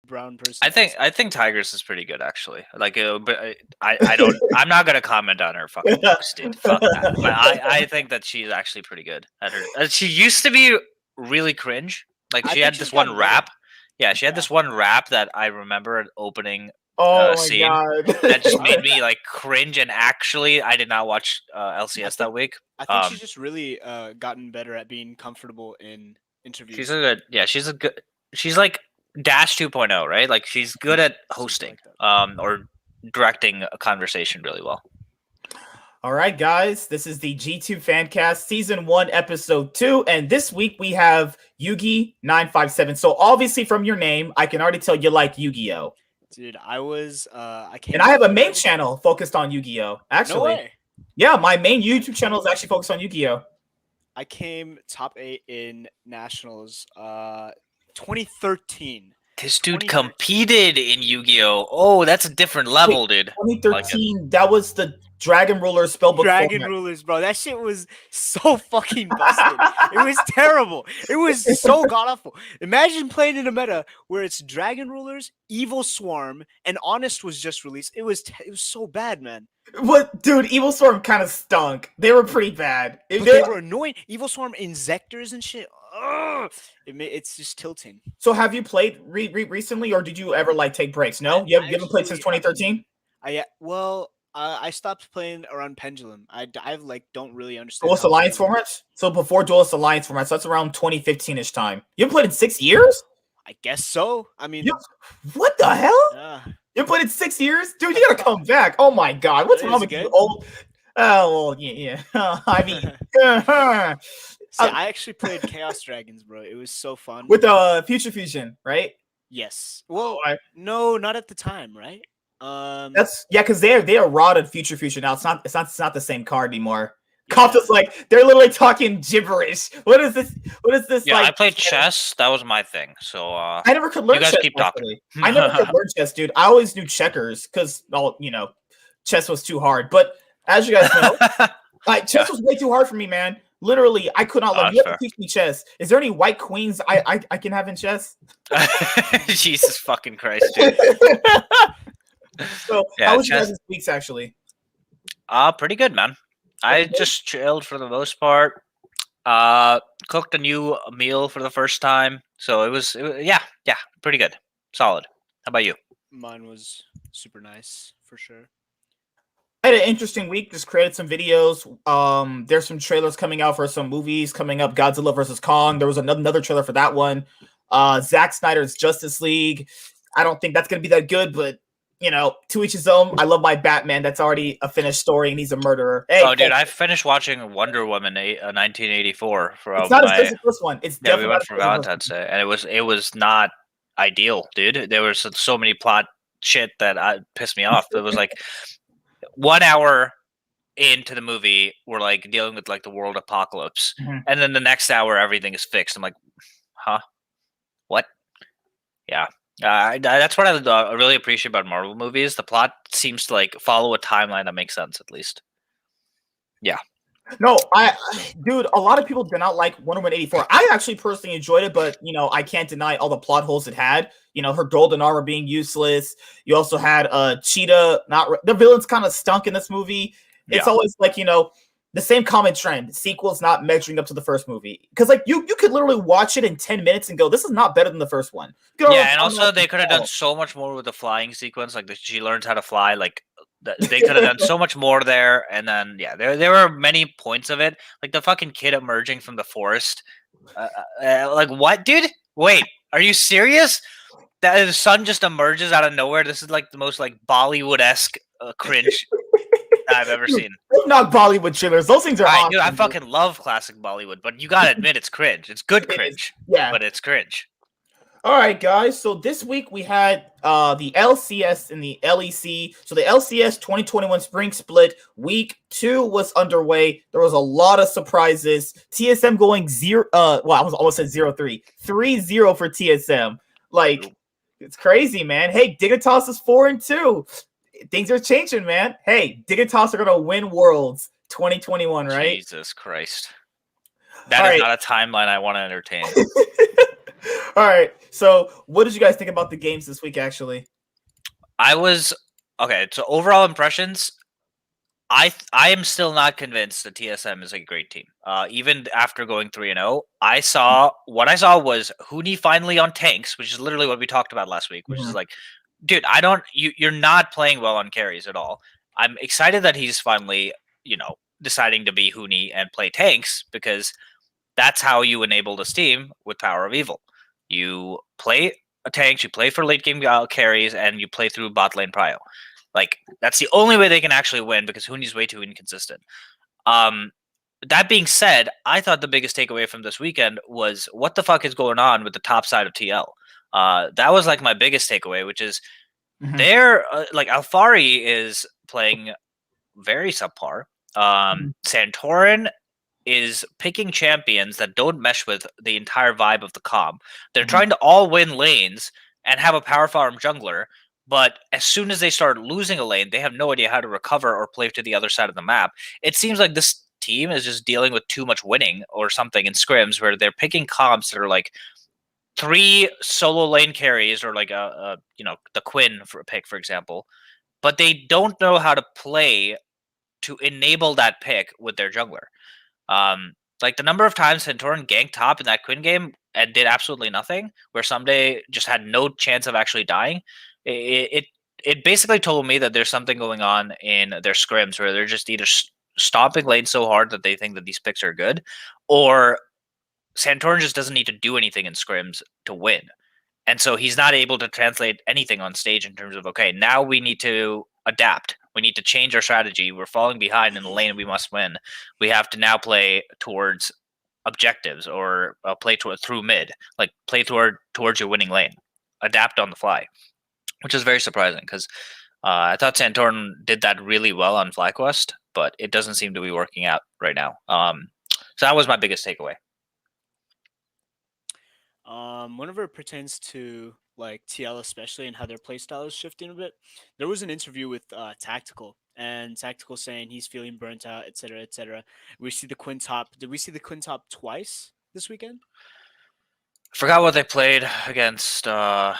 brown person. I think Tigers is pretty good actually. Like, but I don't. I'm not gonna comment on her fucking looks, dude. Fuck that. But I think that she's actually pretty good at her. She used to be really cringe. Like I she think had she's this one gotten better. rap. Yeah, she had this one rap that I remember at opening Oh my scene god. that just made me like cringe. And actually, I did not watch LCS that week. I think she's just really gotten better at being comfortable in interviews. She's a good. Yeah, she's a good. She's like Dash 2.0, right? Like she's good at hosting, or directing a conversation really well. All right, guys, this is the G2 Fancast Season 1, Episode 2, and this week we have Yugi 957. So obviously from your name, I can already tell you like Yu-Gi-Oh! Dude, I came. And I have a main channel focused on Yu-Gi-Oh! Actually. No way. Yeah, my main YouTube channel is actually focused on Yu-Gi-Oh! I came top 8 in Nationals 2013. This dude competed in Yu-Gi-Oh! Oh, that's a different level, dude. 2013, that was the Dragon Rulers spellbook. Dragon Rulers, bro. That shit was so fucking busted. It was terrible. It was so god awful. Imagine playing in a meta where it's Dragon Rulers, Evil Swarm, and Honest was just released. It was so bad, man. What, dude? Evil Swarm kind of stunk. They were pretty bad. They were annoying. Evil Swarm Inzectors and shit. Ugh. It's just tilting. So have you played recently, or did you ever like take breaks? No, you haven't played since 2013. I stopped playing around Pendulum. I like don't really understand. Duelist Alliance formats. So before Duelist Alliance formats, that's around 2015ish time. You haven't played in 6 years? I guess so. I mean, what the hell? You played in 6 years, dude. You gotta come back. Oh my god, what's wrong with you, old? Oh well, yeah. I mean. See, I actually played Chaos Dragons, bro. It was so fun. With Future Fusion, right? Yes. Well, no, not at the time, right? That's because they are rotted Future Fusion now. It's not the same card anymore. Yeah. Kopta's like they're literally talking gibberish. What is this? Yeah, like? I played chess. That was my thing. So I never could learn. You guys chess, keep talking. I never could learn chess, dude. I always knew checkers because chess was too hard. But as you guys know, chess was way too hard for me, man. Literally, I could not learn. You have to teach me chess. Is there any white queens I can have in chess? Jesus fucking Christ, dude. So, how was your guys' weeks actually? Pretty good, man. I just chilled for the most part. Cooked a new meal for the first time, so it was pretty good, solid. How about you? Mine was super nice for sure. I had an interesting week. Just created some videos. There's some trailers coming out for some movies coming up. Godzilla vs. Kong. There was another trailer for that one. Zack Snyder's Justice League. I don't think that's gonna be that good, but to each his own. I love my Batman. That's already a finished story, and he's a murderer. Hey, dude, I finished watching Wonder Woman 1984. It's not as good as the first one. It's definitely we went for Valentine's Day, and it was not ideal, dude. There was so many plot shit that pissed me off. It was like 1 hour into the movie, we're like dealing with like the world apocalypse, and then the next hour everything is fixed. I'm like, huh? What? Yeah. That's what I really appreciate about Marvel movies. The plot seems to like follow a timeline that makes sense, at least. Yeah. No, dude, a lot of people did not like Wonder Woman 84. I actually personally enjoyed it, but I can't deny all the plot holes it had. Her golden armor being useless. You also had Cheetah. The villains kind of stunk in this movie. It's always like the same common trend. Sequels not measuring up to the first movie. Because like you could literally watch it in 10 minutes and go, this is not better than the first one. Yeah, and also they could have done so much more with the flying sequence. Like she learns how to fly. Like they could have done so much more there. And then there were many points of it. Like the fucking kid emerging from the forest. Like what, dude? Wait, are you serious? That the sun just emerges out of nowhere. This is like the most like Bollywood-esque cringe I've ever seen. Not Bollywood trailers. Those things are awesome. Dude, I fucking love classic Bollywood, but you gotta admit it's cringe. It's good cringe. But it's cringe. All right, guys. So this week we had the LCS and the LEC. So the LCS 2021 Spring Split Week 2 was underway. There was a lot of surprises. TSM going 0. I almost said 0-3. 3-0 for TSM. Like, it's crazy, man. Hey, Dignitas is 4-2. Things are changing, man. Hey, Dignitas are gonna win Worlds 2021, right? Jesus Christ. That is not a timeline I want to entertain. All right. So, what did you guys think about the games this week? Actually, I was okay. So overall impressions, I am still not convinced that TSM is a great team. Even after going 3-0, what I saw was Huni finally on tanks, which is literally what we talked about last week. Which is like, dude, you're not playing well on carries at all. I'm excited that he's finally deciding to be Huni and play tanks because that's how you enable this team with Power of Evil. You play a tanks, you play for late game carries, and you play through bot lane prio. Like that's the only way they can actually win because Huni's way too inconsistent. Um, that being said, I thought the biggest takeaway from this weekend was what the fuck is going on with the top side of TL. That was like my biggest takeaway, which is they're like Alfari is playing very subpar. Santorin is picking champions that don't mesh with the entire vibe of the comp. They're trying to all win lanes and have a power farm jungler, but as soon as they start losing a lane, they have no idea how to recover or play to the other side of the map. It seems like this team is just dealing with too much winning or something in scrims where they're picking comps that are like 3 solo lane carries or like the Quinn for a pick, for example, but they don't know how to play to enable that pick with their jungler. Like the number of times Santorin ganked top in that Quinn game and did absolutely nothing, where someday just had no chance of actually dying. It basically told me that there's something going on in their scrims where they're just either stomping lane so hard that they think that these picks are good, or Santorin just doesn't need to do anything in scrims to win. And so he's not able to translate anything on stage in terms of, okay, now we need to adapt. We need to change our strategy. We're falling behind in the lane. We must win. We have to now play towards objectives or play through mid, like play towards your winning lane. Adapt on the fly, which is very surprising because I thought Santorin did that really well on FlyQuest, but it doesn't seem to be working out right now. So that was my biggest takeaway. Whenever it pertains to like TL especially and how their playstyle is shifting a bit, there was an interview with Tactical and Tactical saying he's feeling burnt out, etc., etc. We see the Quintop. Did we see the Quintop twice this weekend? Forgot what they played against. Oh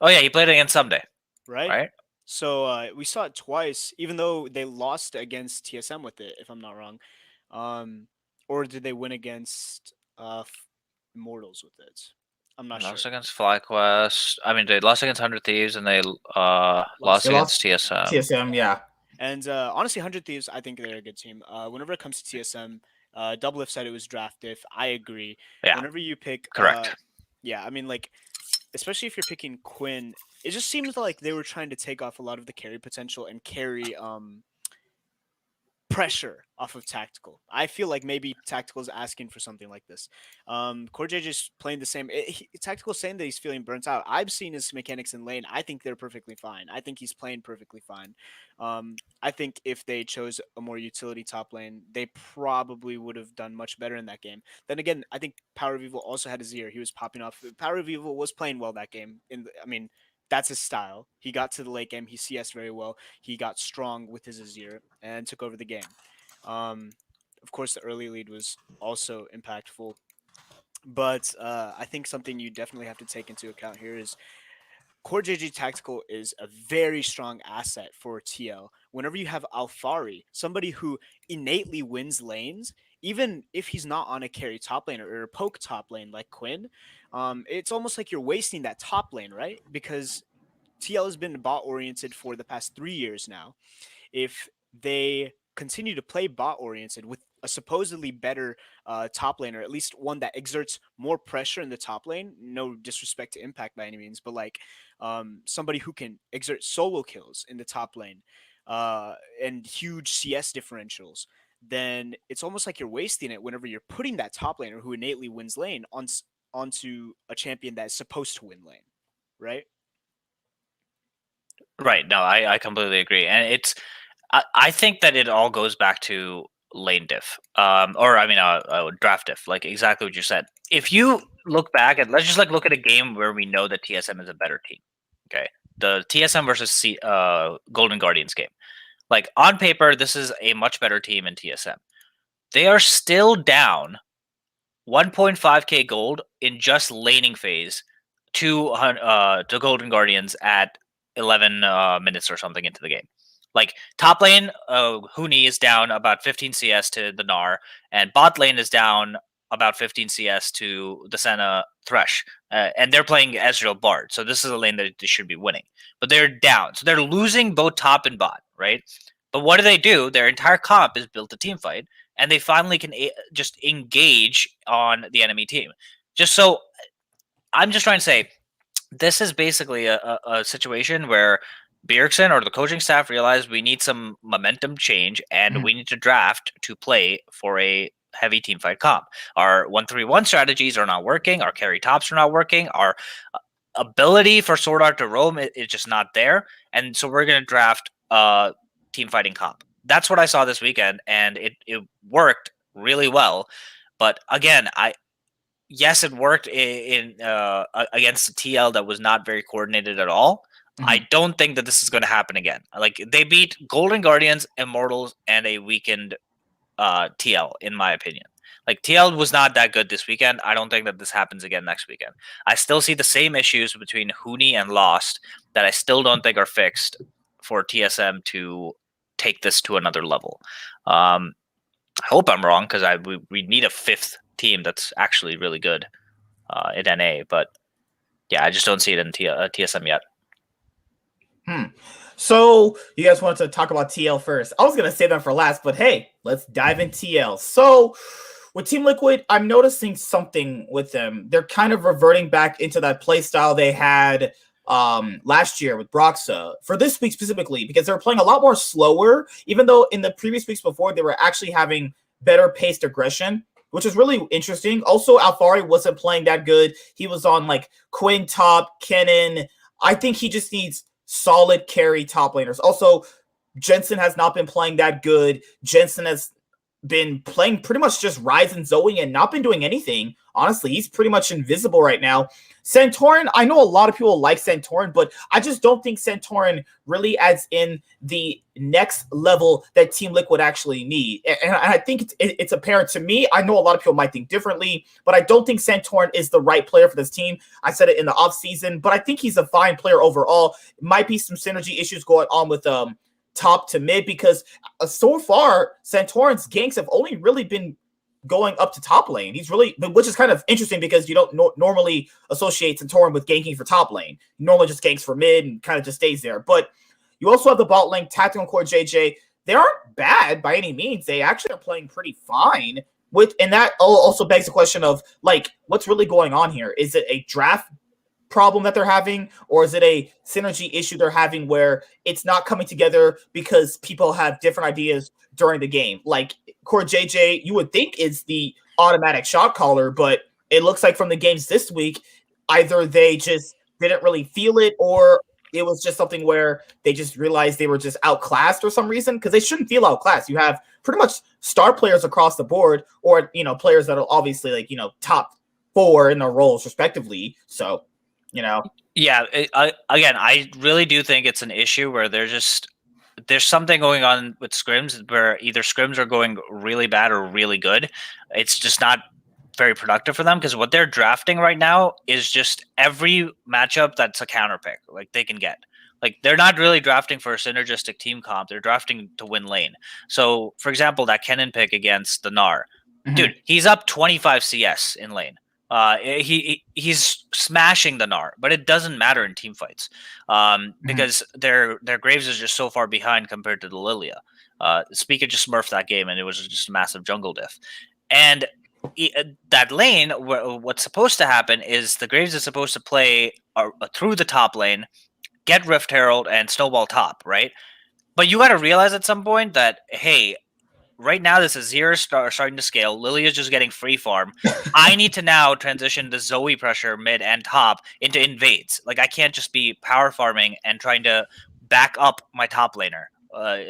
yeah, he played against Someday, Right. right? So we saw it twice, even though they lost against TSM with it, if I'm not wrong. Or did they win against Immortals with it? I'm not Lost sure. against FlyQuest. I mean, they lost against 100 Thieves and they lost they against lost TSM. TSM, yeah. And honestly, 100 Thieves, I think they're a good team. Whenever it comes to TSM, Double Lift said it was draft diff. I agree. Yeah, Whenever you pick, correct. Yeah, I mean, like, especially if you're picking Quinn, it just seems like they were trying to take off a lot of the carry potential and carry pressure off of Tactical. I feel like maybe Tactical is asking for something like this. Core J just playing the same. Tactical saying that he's feeling burnt out. I've seen his mechanics in lane. I think they're perfectly fine. I think he's playing perfectly fine. I think if they chose a more utility top lane, they probably would have done much better in that game. Then again, I think Power of Evil also had his ear. He was popping off. Power of Evil was playing well that game. I mean, that's his style. He got to the late game. He CS very well. He got strong with his Azir and took over the game. Of course, the early lead was also impactful. But I think something you definitely have to take into account here is Core JG Tactical is a very strong asset for TL. Whenever you have Alfari, somebody who innately wins lanes, even if he's not on a carry top lane or a poke top lane like Quinn, it's almost like you're wasting that top lane, right? Because TL has been bot oriented for the past 3 years now. If they continue to play bot oriented with a supposedly better top lane, or at least one that exerts more pressure in the top lane, no disrespect to Impact by any means, but like somebody who can exert solo kills in the top lane and huge CS differentials, then it's almost like you're wasting it whenever you're putting that top laner who innately wins lane onto a champion that is supposed to win lane, right? Right. No, I completely agree. And I think that it all goes back to lane diff. Or I mean draft diff, like exactly what you said. If you look back at let's just like look at a game where we know that TSM is a better team. Okay. The TSM versus Golden Guardians game. Like on paper, this is a much better team in TSM. They are still down 1.5k gold in just laning phase to Golden Guardians at 11 minutes or something into the game. Like top lane, Huni is down about 15 CS to the Gnar, and bot lane is down about 15 CS to the Senna Thresh. And they're playing Ezreal Bard, so this is a lane that they should be winning. But they're down, so they're losing both top and bot, right? But what do? Their entire comp is built to team fight, and they finally can just engage on the enemy team. Just so I'm just trying to say, this is basically a situation where Bjergsen or the coaching staff realized we need some momentum change and we need to draft to play for a heavy team fight comp. Our 1-3-1 strategies are not working. Our carry tops are not working. Our ability for Sword Art to roam is just not there. And so we're going to draft team fighting comp. That's what I saw this weekend, and it worked really well. But again, yes, it worked in against a TL that was not very coordinated at all. I don't think that this is going to happen again. Like, they beat Golden Guardians, Immortals, and a weakened TL, in my opinion. Like, TL was not that good this weekend. I don't think that this happens again next weekend. I still see the same issues between Huni and Lost that I still don't think are fixed for TSM to take this to another level. I hope I'm wrong, because we need a fifth team that's actually really good in NA. But yeah, I just don't see it in TSM yet. So you guys wanted to talk about TL first. I was going to say that for last, but hey, let's dive in TL. So with Team Liquid, I'm noticing something with them. They're kind of reverting back into that play style they had last year with Broxa for this week specifically, because they were playing a lot more slower, even though in the previous weeks before they were actually having better paced aggression, which is really interesting. Also, Alfari wasn't playing that good. He was on like Quinn top, Kennen. I think he just needs solid carry top laners. Also, Jensen has not been playing that good. Jensen has been playing pretty much just Ryze and Zoe and not been doing anything. Honestly, he's pretty much invisible right now. Santorin, I know a lot of people like Santorin, but I just don't think Santorin really adds in the next level that Team Liquid actually need. And I think it's apparent to me. I know a lot of people might think differently, but I don't think Santorin is the right player for this team. I said it in the offseason, but I think he's a fine player overall. Might be some synergy issues going on with top to mid, because so far Santorin's ganks have only really been going up to top lane. He's really, which is kind of interesting because you don't normally associate Santorin with ganking for top lane. He normally just ganks for mid and kind of just stays there. But you also have the bot lane, Tactical Core JJ. They aren't bad by any means. They actually are playing pretty fine. And that also begs the question of, like, what's really going on here? Is it a draft problem that they're having, or is it a synergy issue they're having where it's not coming together because people have different ideas during the game? Like, Core JJ, you would think is the automatic shot caller, but it looks like from the games this week, either they just didn't really feel it, or it was just something where they just realized they were just outclassed for some reason, because they shouldn't feel outclassed. You have pretty much star players across the board, or, you know, players that are obviously, like, you know, top 4 in their roles respectively. So, you know. Yeah, again, I really do think it's an issue where there's something going on with scrims where either scrims are going really bad or really good. It's just not very productive for them, because what they're drafting right now is just every matchup that's a counter pick, like, they can get. Like, they're not really drafting for a synergistic team comp. They're drafting to win lane. So, for example, that Kennen pick against the Gnar. Dude, he's up 25 CS in lane. He's smashing the Gnar, but it doesn't matter in team fights because their Graves is just so far behind compared to the Lilia. Speaker just smurfed that game, and it was just a massive jungle diff. And that lane, what's supposed to happen is the Graves is supposed to play through the top lane, get Rift Herald, and snowball top, right? But you got to realize at some point that, hey, right now this is zero starting to scale. Lilia is just getting free farm. I need to now transition the Zoe pressure mid and top into invades. Like, I can't just be power farming and trying to back up my top laner.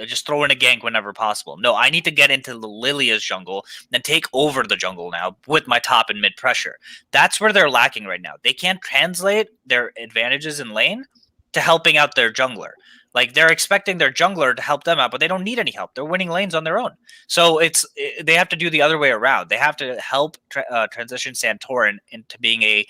Just throw in a gank whenever possible. No, I need to get into the Lilia's jungle and take over the jungle now with my top and mid pressure. That's where they're lacking right now. They can't translate their advantages in lane to helping out their jungler. Like they're expecting their jungler to help them out, but they don't need any help. They're winning lanes on their own. So they have to do the other way around. They have to help transition Santorin into being a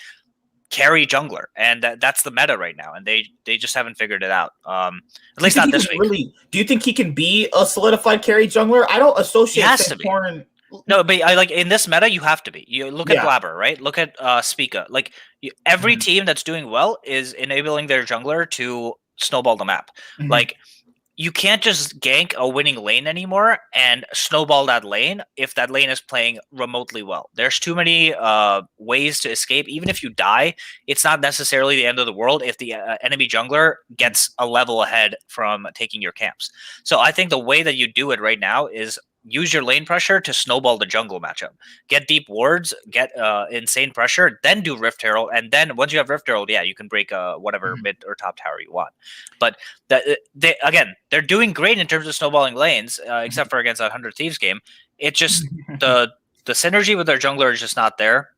carry jungler, and that's the meta right now. And they just haven't figured it out. At least not this week. Do you think he can be a solidified carry jungler? I don't associate Santorin. No, but I like in this meta, you have to be. You look at Blabber, right? Look at Spica. Like every team that's doing well is enabling their jungler to snowball the map. Like you can't just gank a winning lane anymore and snowball that lane if that lane is playing remotely well. There's too many ways to escape. Even if you die, it's not necessarily the end of the world if the enemy jungler gets a level ahead from taking your camps. So I think the way that you do it right now is use your lane pressure to snowball the jungle matchup. Get deep wards, get insane pressure, then do Rift Herald, and then once you have Rift Herald, you can break whatever mid or top tower you want. But they're doing great in terms of snowballing lanes, except for against that 100 Thieves game. It just the synergy with their jungler is just not there.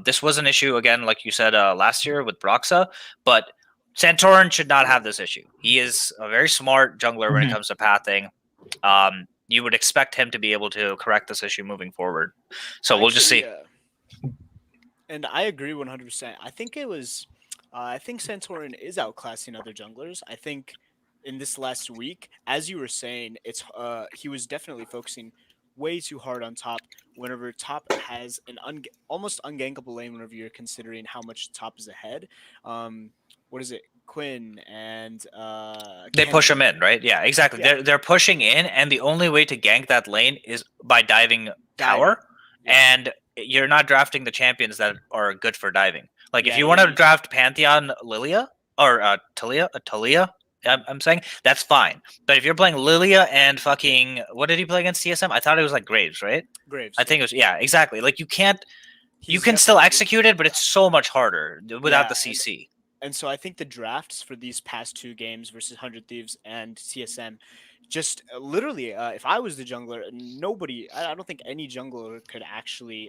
This was an issue again, like you said last year with Broxa, but Santorin should not have this issue. He is a very smart jungler when it comes to pathing. You would expect him to be able to correct this issue moving forward. So we'll just see. And I agree 100%. I think it was, I think Santorin is outclassing other junglers. I think in this last week, as you were saying, it's he was definitely focusing way too hard on top. Whenever top has an almost ungankable lane, whenever you're considering how much top is ahead. What is it? Quinn and they push him in, right? Yeah, exactly. They're pushing in, and the only way to gank that lane is by diving tower, and you're not drafting the champions that are good for diving. Like if you want to draft Pantheon Lilia or Talia, I'm saying that's fine. But if you're playing Lilia and fucking what did he play against TSM? I thought it was like Graves, right? Graves. I think it was exactly. Like you can't. You can still execute it, but it's so much harder without the CC. And so I think the drafts for these past two games versus 100 Thieves and TSM, just literally, if I was the jungler, I don't think any jungler could actually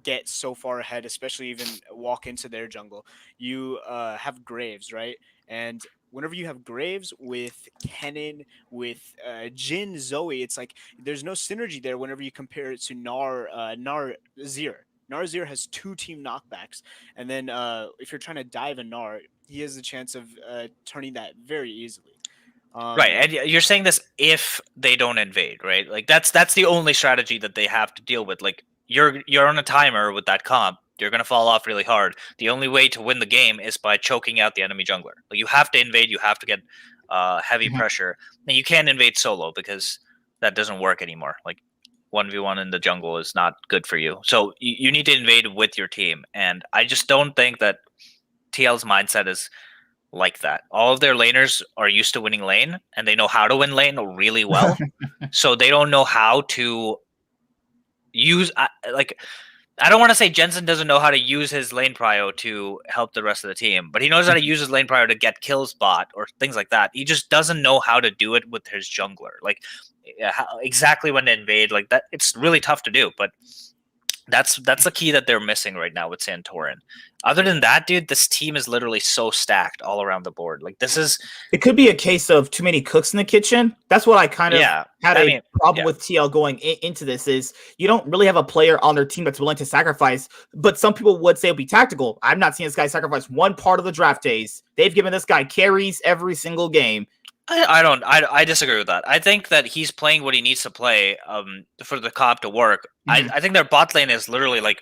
get so far ahead, especially even walk into their jungle. You have Graves, right? And whenever you have Graves with Kennen, with Jhin, Zoe, it's like there's no synergy there whenever you compare it to Narzir. Narzir has 2 team knockbacks, and then if you're trying to dive a Gnar, he has the chance of turning that very easily. Right, and you're saying this if they don't invade, right? Like that's the only strategy that they have to deal with. Like you're on a timer with that comp, you're gonna fall off really hard. The only way to win the game is by choking out the enemy jungler. Like you have to invade, you have to get heavy pressure, and you can't invade solo because that doesn't work anymore. Like 1v1 in the jungle is not good for you. So you need to invade with your team. And I just don't think that TL's mindset is like that. All of their laners are used to winning lane and they know how to win lane really well. So they don't know how to use I don't want to say Jensen doesn't know how to use his lane prio to help the rest of the team, but he knows how to use his lane prio to get kills bot or things like that. He just doesn't know how to do it with his jungler. Like exactly when to invade, like that. It's really tough to do, but that's the key that they're missing right now with Santorin. Other than that, dude, this team is literally so stacked all around the board. Like it could be a case of too many cooks in the kitchen. That's what I kind of had a problem with TL going into this is you don't really have a player on their team that's willing to sacrifice, but some people would say it'll be tactical. I'm not seeing this guy sacrifice one part of the draft days. They've given this guy carries every single game. I disagree with that. I think that he's playing what he needs to play for the comp to work. I think their bot lane is literally like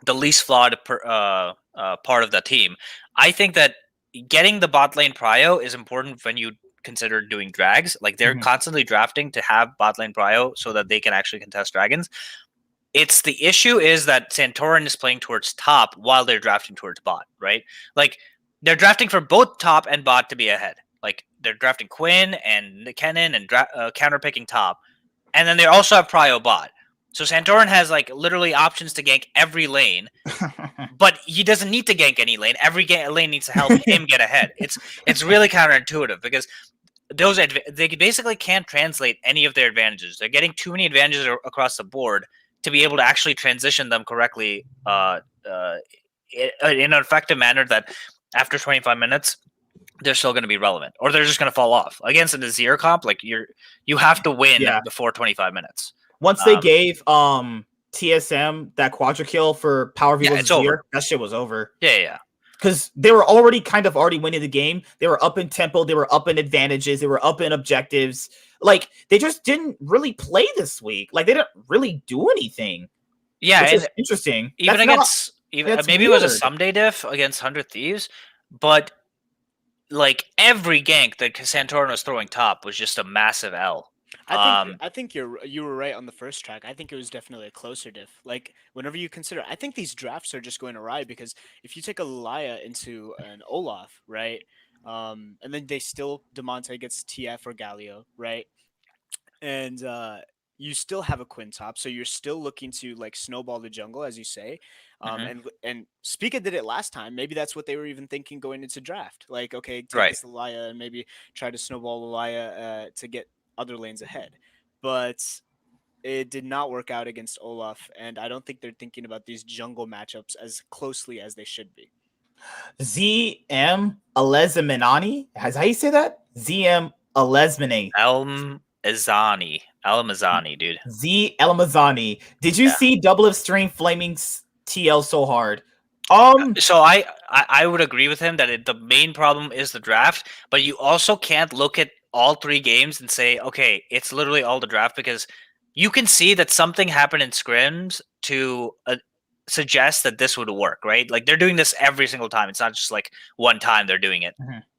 the least flawed part of the team. I think that getting the bot lane prio is important when you consider doing drags. Like they're constantly drafting to have bot lane prio so that they can actually contest dragons. It's the issue is that Santorin is playing towards top while they're drafting towards bot, right? Like they're drafting for both top and bot to be ahead. Like they're drafting Quinn and Kennen and counterpicking top, and then they also have prio bot. So Santorin has like literally options to gank every lane, but he doesn't need to gank any lane. Every lane needs to help him get ahead. It's really counterintuitive because they basically can't translate any of their advantages. They're getting too many advantages across the board to be able to actually transition them correctly in an effective manner that after 25 minutes they're still going to be relevant, or they're just going to fall off. Against an Azir comp, like you have to win before 25 minutes. Once they gave TSM that quadra kill for Power Vivo's Azir, that shit was over. Yeah. Because they were already winning the game. They were up in tempo. They were up in advantages. They were up in objectives. Like, they just didn't really play this week. Like, they didn't really do anything. Yeah, which is interesting. Even maybe it was a someday diff against 100 Thieves, but like every gank that Santorin was throwing top was just a massive L. I think you were right on the first track. I think it was definitely a closer diff. Like, whenever you consider, I think these drafts are just going awry because if you take a Laya into an Olaf, right, and then they still Demonte gets TF or Galio, right, and you still have a Quintop, so you're still looking to like snowball the jungle, as you say. And Spica did it last time. Maybe that's what they were even thinking going into draft. Like, okay, take this Laya and maybe try to snowball the Laya to get other lanes ahead. But it did not work out against Olaf, and I don't think they're thinking about these jungle matchups as closely as they should be. ZM Alezminani? How you say that? ZM Alezminani. Elmazani, dude. Z Elmazani. Did you see Double F Stream flaming TL so hard? So I would agree with him that the main problem is the draft, but you also can't look at all 3 games and say, okay, it's literally all the draft, because you can see that something happened in scrims to suggest that this would work, right? Like, they're doing this every single time. It's not just like one time they're doing it.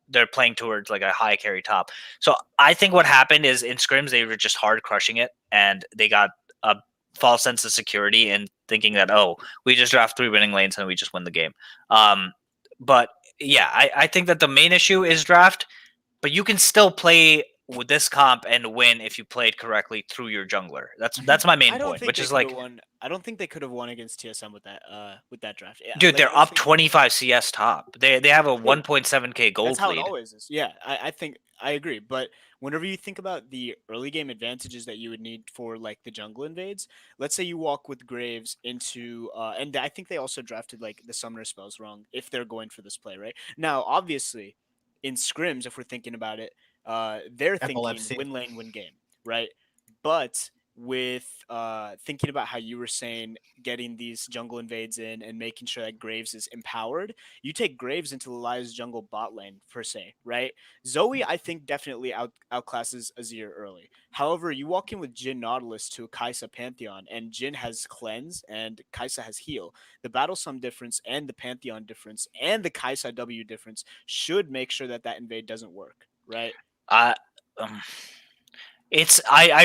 They're playing towards like a high carry top. So I think what happened is in scrims, they were just hard crushing it, and they got a false sense of security and thinking that, oh, we just draft 3 winning lanes and we just win the game. But yeah, I think that the main issue is draft, but you can still play with this comp and win if you played correctly through your jungler. That's my main point, which is like, I don't think they could have won against TSM with that draft. Yeah, dude, they're up 25 CS top. They have a 1.7k gold lead. That's how it always is. Yeah, I think I agree. But whenever you think about the early game advantages that you would need for like the jungle invades, let's say you walk with Graves into and I think they also drafted like the summoner spells wrong if they're going for this play, right? Now, obviously, in scrims, if we're thinking about it, they're thinking win lane, win game, right? But with thinking about how you were saying getting these jungle invades in and making sure that Graves is empowered, you take Graves into Elias jungle bot lane per se, right? Zoe, I think, definitely outclasses Azir early. However, you walk in with Jhin Nautilus to a Kai'Sa Pantheon, and Jhin has cleanse and Kai'Sa has heal. The battle sum difference and the Pantheon difference and the Kai'Sa W difference should make sure that invade doesn't work, right? I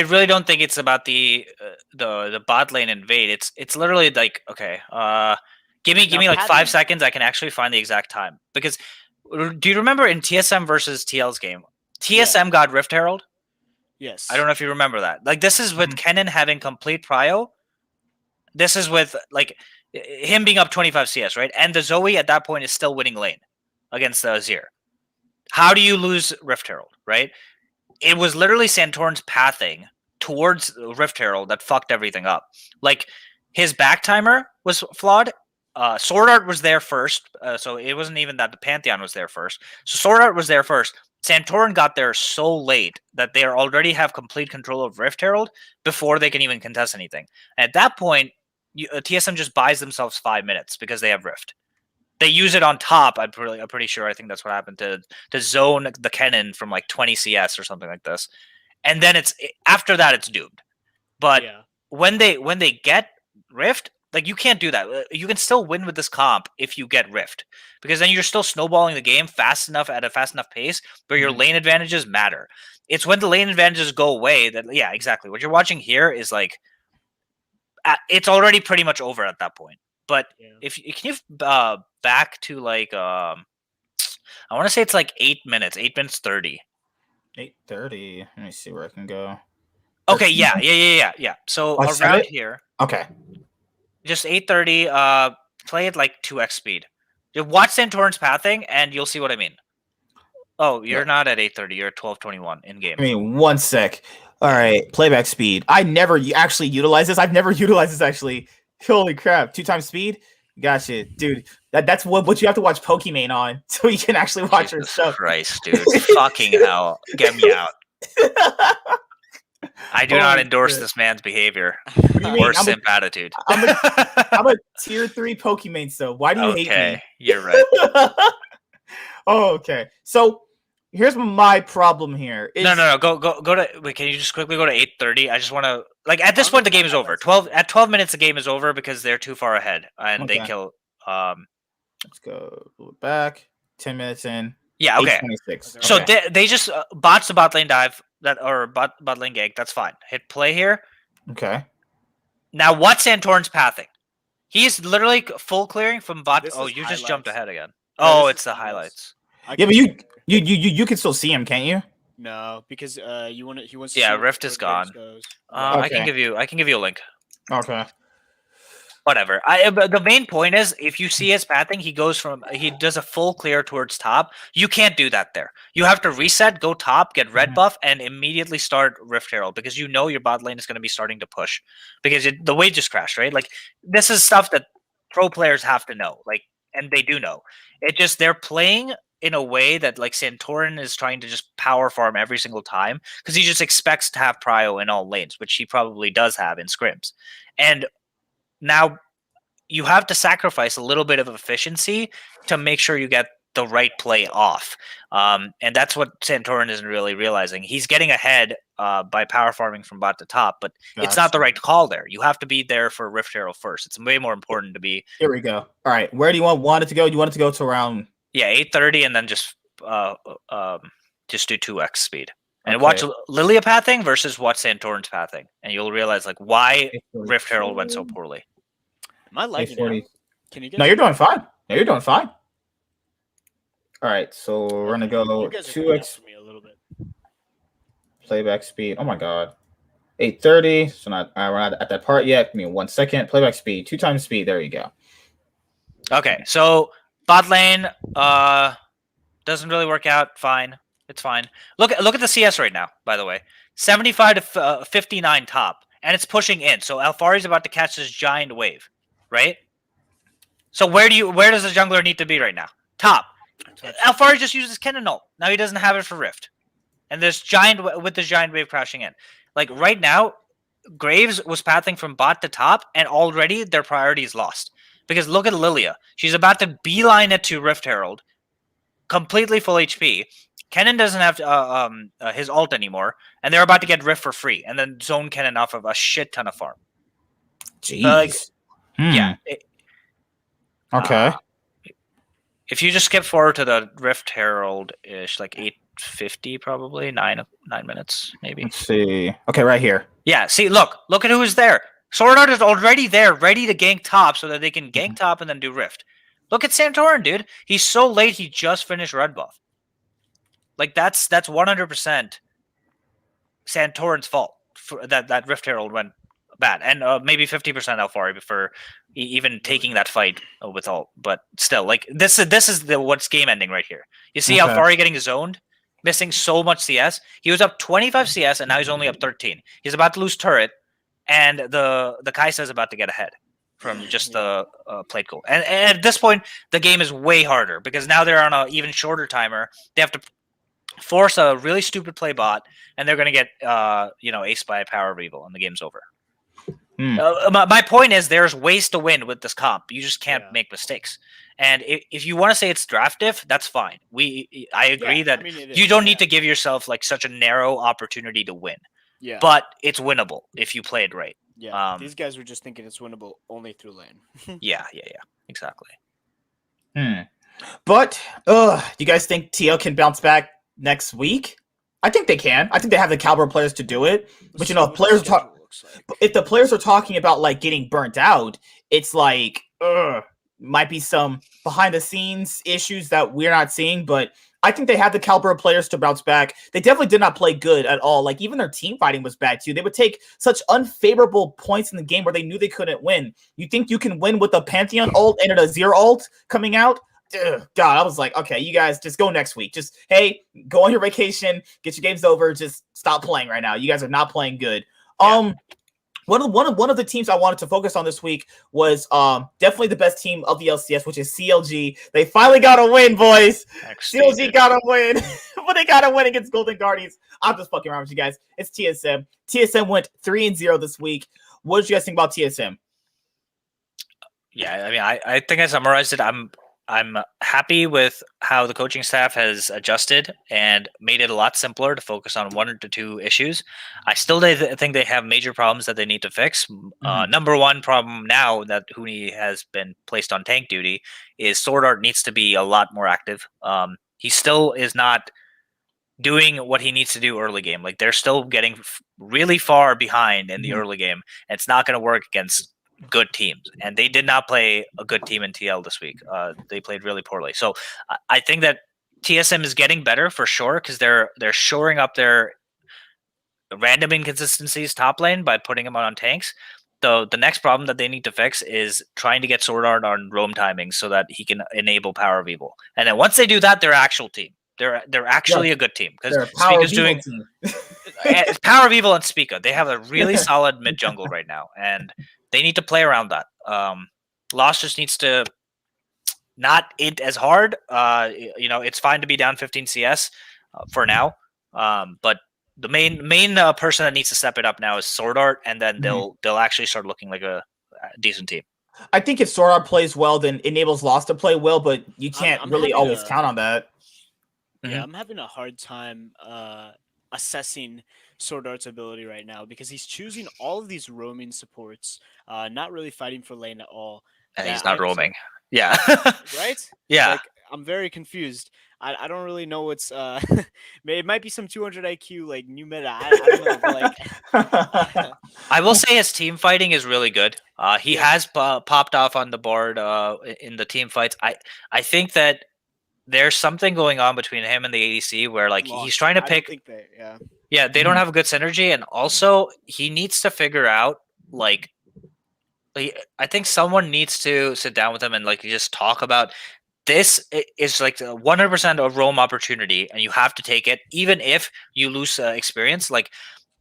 really don't think it's about the bot lane invade. It's literally like, okay, give me like 5 seconds. I can actually find the exact time, because do you remember in TSM versus TL's game, TSM got Rift Herald? Yes. I don't know if you remember that. Like, this is with Kennen having complete prio. This is with like him being up 25 CS, right? And the Zoe at that point is still winning lane against the Azir. How do you lose Rift Herald, right? It was literally Santorin's pathing towards Rift Herald that fucked everything up. Like, his back timer was flawed. Sword Art was there first, so it wasn't even that the Pantheon was there first. So Sword Art was there first. Santorin got there so late that they already have complete control of Rift Herald before they can even contest anything. And at that point, TSM just buys themselves 5 minutes because they have Rift. They use it on top. I'm pretty sure. I think that's what happened to zone the Kennen from like 20 CS or something like this, and then after that it's doomed. But when they get Rift, like, you can't do that. You can still win with this comp if you get Rift, because then you're still snowballing the game fast enough at a fast enough pace where your lane advantages matter. It's when the lane advantages go away that exactly what you're watching here is like it's already pretty much over at that point. But if you can back to like I want to say it's like 8 minutes, 8:30. 8:30. Let me see where I can go. Okay, yeah. So around here. Okay. Just 8:30. Play at like 2x speed. You watch Santorin's pathing, and you'll see what I mean. Oh, you're not at 8:30. You're at 12:21 in game. I mean, 1 sec. All right, playback speed. I never actually utilize this. I've never utilized this actually. Holy crap! 2 times speed. Gotcha, dude. That's what you have to watch Pokemon on, so you can actually watch her Jesus stuff. Christ, dude. Fucking hell. Get me out. I do not endorse shit. this man's behavior What do you mean? or simp attitude. I'm a tier 3 Pokemon, so why do you hate me? Okay, you're right. Oh, okay. So here's my problem here. No. Go to. Wait, can you just quickly go to 8:30? I just want to at this point the game is over. 12 minutes the game is over because they're too far ahead and they kill. Let's go back. 10 minutes in. Yeah. Okay. 8:26. So they just bots the bot lane dive or bot lane gank. That's fine. Hit play here. Okay. Now what's Santorin's pathing? He's literally full clearing from bot. This Oh, is you just jumped ahead again. No, Oh, this it's is the highlights. highlights. Yeah, but you can still see him, can't you? No, because he wants. To Yeah, see where Rift is Graves gone. goes. I can give you a link. Okay. Whatever. But the main point is, if you see his pathing, he does a full clear towards top. You can't do that there. You have to reset, go top, get red buff, and immediately start Rift Herald because you know your bot lane is going to be starting to push because the wave just crashed, right? Like this is stuff that pro players have to know, like, and they do know. It just they're playing in a way that like Santorin is trying to just power farm every single time because he just expects to have prio in all lanes, which he probably does have in scrims, and now you have to sacrifice a little bit of efficiency to make sure you get the right play off. And that's what Santorin isn't really realizing. He's getting ahead by power farming from bot to top, but it's not the right call there. You have to be there for Rift Herald first. It's way more important to be. Here we go. All right. Where do you want it to go? You want it to go to around 8:30 and then just do 2x speed. And watch Lilia pathing versus what Santorin's pathing. And you'll realize like why Rift Herald went so poorly. Am I lagging now? Can you get? No, you're doing fine. No, you're doing fine. All right, so we're gonna go 2x me a little bit. Playback speed. Oh my god, 8:30. So we're not at that part yet. Give me 1 second. Playback speed, 2 times speed. There you go. Okay, so bot lane doesn't really work out. Fine, it's fine. Look at the CS right now. By the way, 75 to 59 top, and it's pushing in. So Alfari's about to catch this giant wave, right? So where does the jungler need to be right now? Top. Alfari just uses Cannon ult. Now he doesn't have it for Rift, and this giant wave crashing in. Like right now, Graves was pathing from bot to top, and already their priority is lost. Because look at Lilia. She's about to beeline it to Rift Herald, completely full HP. Kennen doesn't have his ult anymore, and they're about to get Rift for free, and then zone Kennen off of a shit ton of farm. Jeez. Yeah. Okay. If you just skip forward to the Rift Herald-ish, like 8:50 probably, 9 minutes maybe. Let's see. Okay, right here. Yeah, see, look at who is there. Sword Art is already there, ready to gank top so that they can gank top and then do Rift. Look at Santorin, dude. He's so late, he just finished red buff. Like, that's 100% Santorin's fault for that Rift Herald went bad. And maybe 50% Alfari before even taking that fight with ult. But still, like, this is what's game ending right here. You see Alfari getting zoned, missing so much CS. He was up 25 CS, and now he's only up 13. He's about to lose turret, and the Kaisa is about to get ahead from just the plate goal. And at this point, the game is way harder because now they're on an even shorter timer. They have to force a really stupid play bot, and they're going to get aced by a power reveal, and the game's over. My point is there's ways to win with this comp. You just can't make mistakes. And if you want to say it's draft diff, that's fine. I agree that you don't need to give yourself like such a narrow opportunity to win. Yeah. But it's winnable if you play it right. Yeah. These guys were just thinking it's winnable only through lane. Yeah. Exactly. But you guys think TL can bounce back next week? I think they can. I think they have the caliber players to do it. But if the players are talking about like getting burnt out, it's like might be some behind the scenes issues that we're not seeing, but I think they have the caliber of players to bounce back. They definitely did not play good at all. Like even their team fighting was bad too. They would take such unfavorable points in the game where they knew they couldn't win. You think you can win with a Pantheon ult and a Zero ult coming out? God, I was like, okay, you guys just go next week. Just, hey, go on your vacation, get your games over, just stop playing right now. You guys are not playing good. One of the teams I wanted to focus on this week was definitely the best team of the LCS, which is CLG. They finally got a win, boys. CLG got a win, but they got a win against Golden Guardians. I'm just fucking around with you guys. It's TSM. TSM went 3-0 this week. What did you guys think about TSM? Yeah, I mean, I think I summarized it. I'm happy with how the coaching staff has adjusted and made it a lot simpler to focus on 1 or 2 issues. I still think they have major problems that they need to fix. Number one problem now that Huni has been placed on tank duty is Sword Art needs to be a lot more active. He still is not doing what he needs to do early game. Like they're still getting really far behind in the early game. And it's not going to work against good teams, and they did not play a good team in TL this week. They played really poorly. So I think that TSM is getting better for sure because they're shoring up their random inconsistencies top lane by putting them on tanks. The next problem that they need to fix is trying to get Sword Art on roam timing so that he can enable Power of Evil. And then once they do that, they're actual team. They're actually a good team because Spica's doing Power of Evil and Spica. They have a really solid mid jungle right now, and they need to play around that. Lost just needs to not int as hard. It's fine to be down 15 CS for now, but the main person that needs to step it up now is Sword Art, and then they'll actually start looking like a decent team. I think if Sword Art plays well, then enables Lost to play well, but you can't really always count on that. Yeah, I'm having a hard time assessing Sword Art's ability right now because he's choosing all of these roaming supports, not really fighting for lane at all. And he's not roaming. Yeah. Right? Yeah. Like, I'm very confused. I don't really know what's it might be some 200 IQ like new meta. I don't know. But, like I will say his team fighting is really good. He has popped off on the board in the team fights. I think that there's something going on between him and the ADC where like he's trying to pick. They don't have a good synergy, and also he needs to figure out like I think someone needs to sit down with him and like just talk about this is like 100% a roam opportunity, and you have to take it even if you lose experience. Like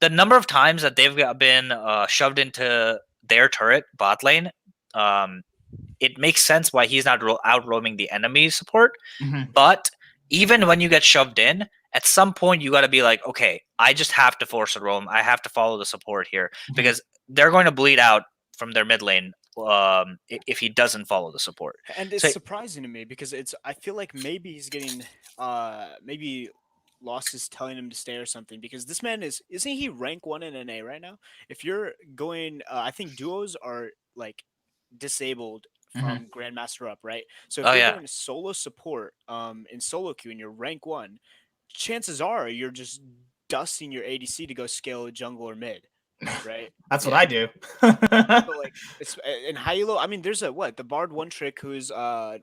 the number of times that they've been shoved into their turret bot lane. It makes sense why he's not out roaming the enemy support. But even when you get shoved in, at some point you got to be like, okay, I just have to force a roam. I have to follow the support here because they're going to bleed out from their mid lane if he doesn't follow the support. And it's surprising to me because I feel like maybe he's getting maybe Lost is telling him to stay or something because this man isn't he rank 1 in NA right now? If you're going, I think duos are like disabled from Grandmaster up, right? So if you're going to solo support in solo queue and you're rank 1, chances are you're just dusting your ADC to go scale jungle or mid, right? That's what I do. So like it's in Hilo. I mean, there's the Bard one trick who's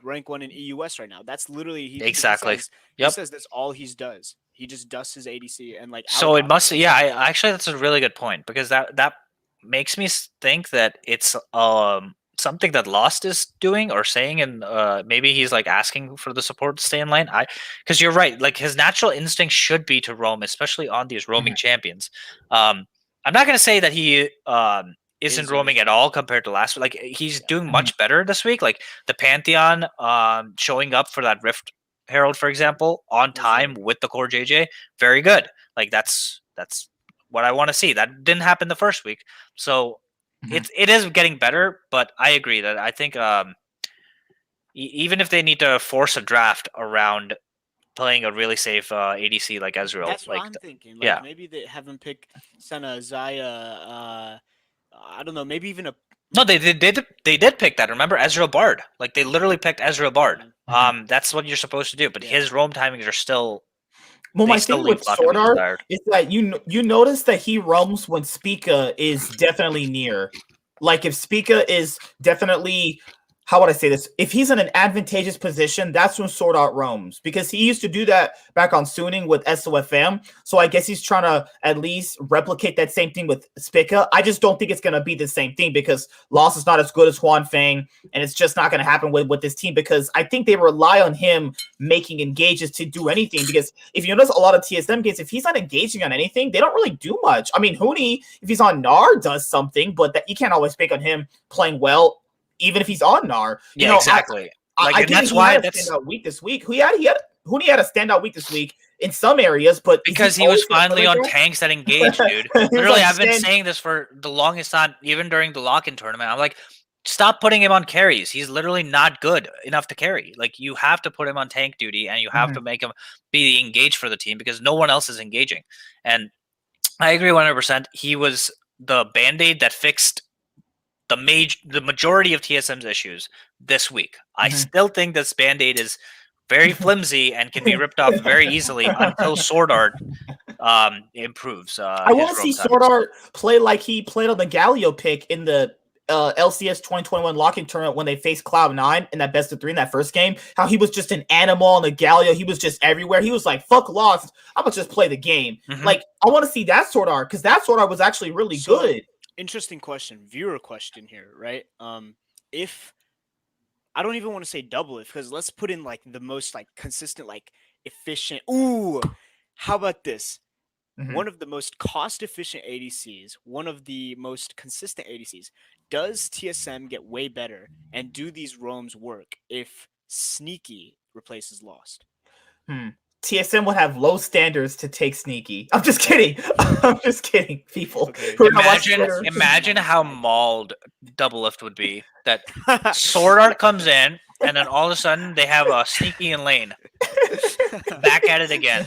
rank 1 in EUS right now. That's literally He says that's all he does. He just dusts his ADC and like. So it must. Yeah, actually that's a really good point because that makes me think that it's something that Lost is doing or saying, and maybe he's like asking for the support to stay in lane. Because you're right, like his natural instinct should be to roam, especially on these roaming champions. I'm not gonna say that he isn't roaming at all compared to last week. Like he's doing much better this week. Like the Pantheon showing up for that Rift Herald, for example, on time with the core JJ, very good. Like that's what I want to see. That didn't happen the first week, so. It is getting better, but I agree that I think even if they need to force a draft around playing a really safe ADC like Ezreal, that's like, what I'm thinking. Like maybe they have him pick Senna, Zaya. I don't know. Maybe even a. No, they did pick that. Remember Ezreal Bard? Like they literally picked Ezreal Bard. That's what you're supposed to do. But his roam timings are still. Well, my thing with Sword Art is that you notice that he roams when Spica is definitely near. Like if Spica is definitely how would I say this? If he's in an advantageous position, that's when Sword Art roams, because he used to do that back on Suning with SOFM. So I guess he's trying to at least replicate that same thing with Spica. I just don't think it's going to be the same thing because Loss is not as good as Huan Feng, and it's just not going to happen with this team because I think they rely on him making engages to do anything. Because if you notice a lot of TSM games, if he's not engaging on anything, they don't really do much. I mean, Huni, if he's on NAR, does something, but that you can't always bank on him playing well. Even if he's on NAR, exactly. I that's he why had a standout week this week. Huni had a standout week this week in some areas, but because he was finally on tanks that engage, dude. Literally, I've been saying this for the longest time, even during the lock-in tournament. I'm like, stop putting him on carries. He's literally not good enough to carry. Like, you have to put him on tank duty, and you have to make him be engaged for the team because no one else is engaging. And I agree 100%. He was the band-aid that fixed the majority of TSM's issues this week. I still think this band-aid is very flimsy and can be ripped off very easily until Sword Art improves. I want to see Sword Art play like he played on the Galio pick in the LCS 2021 lock-in tournament when they faced Cloud9 in that best of 3 in that first game. How he was just an animal on the Galio. He was just everywhere. He was like, fuck Lost. I'm going to just play the game. Like, I want to see that Sword Art because that Sword Art was actually really good. Interesting question, viewer question here, right? If I don't even want to say double it because let's put in like the most like consistent, like efficient. Ooh, how about this? One of the most cost-efficient ADCs, one of the most consistent ADCs. Does TSM get way better, and do these roams work if Sneaky replaces Lost? TSM would have low standards to take Sneaky. I'm just kidding. I'm just kidding, people. Okay. Imagine how mauled Double Lift would be. That Sword Art comes in, and then all of a sudden they have a Sneaky in lane. Back at it again.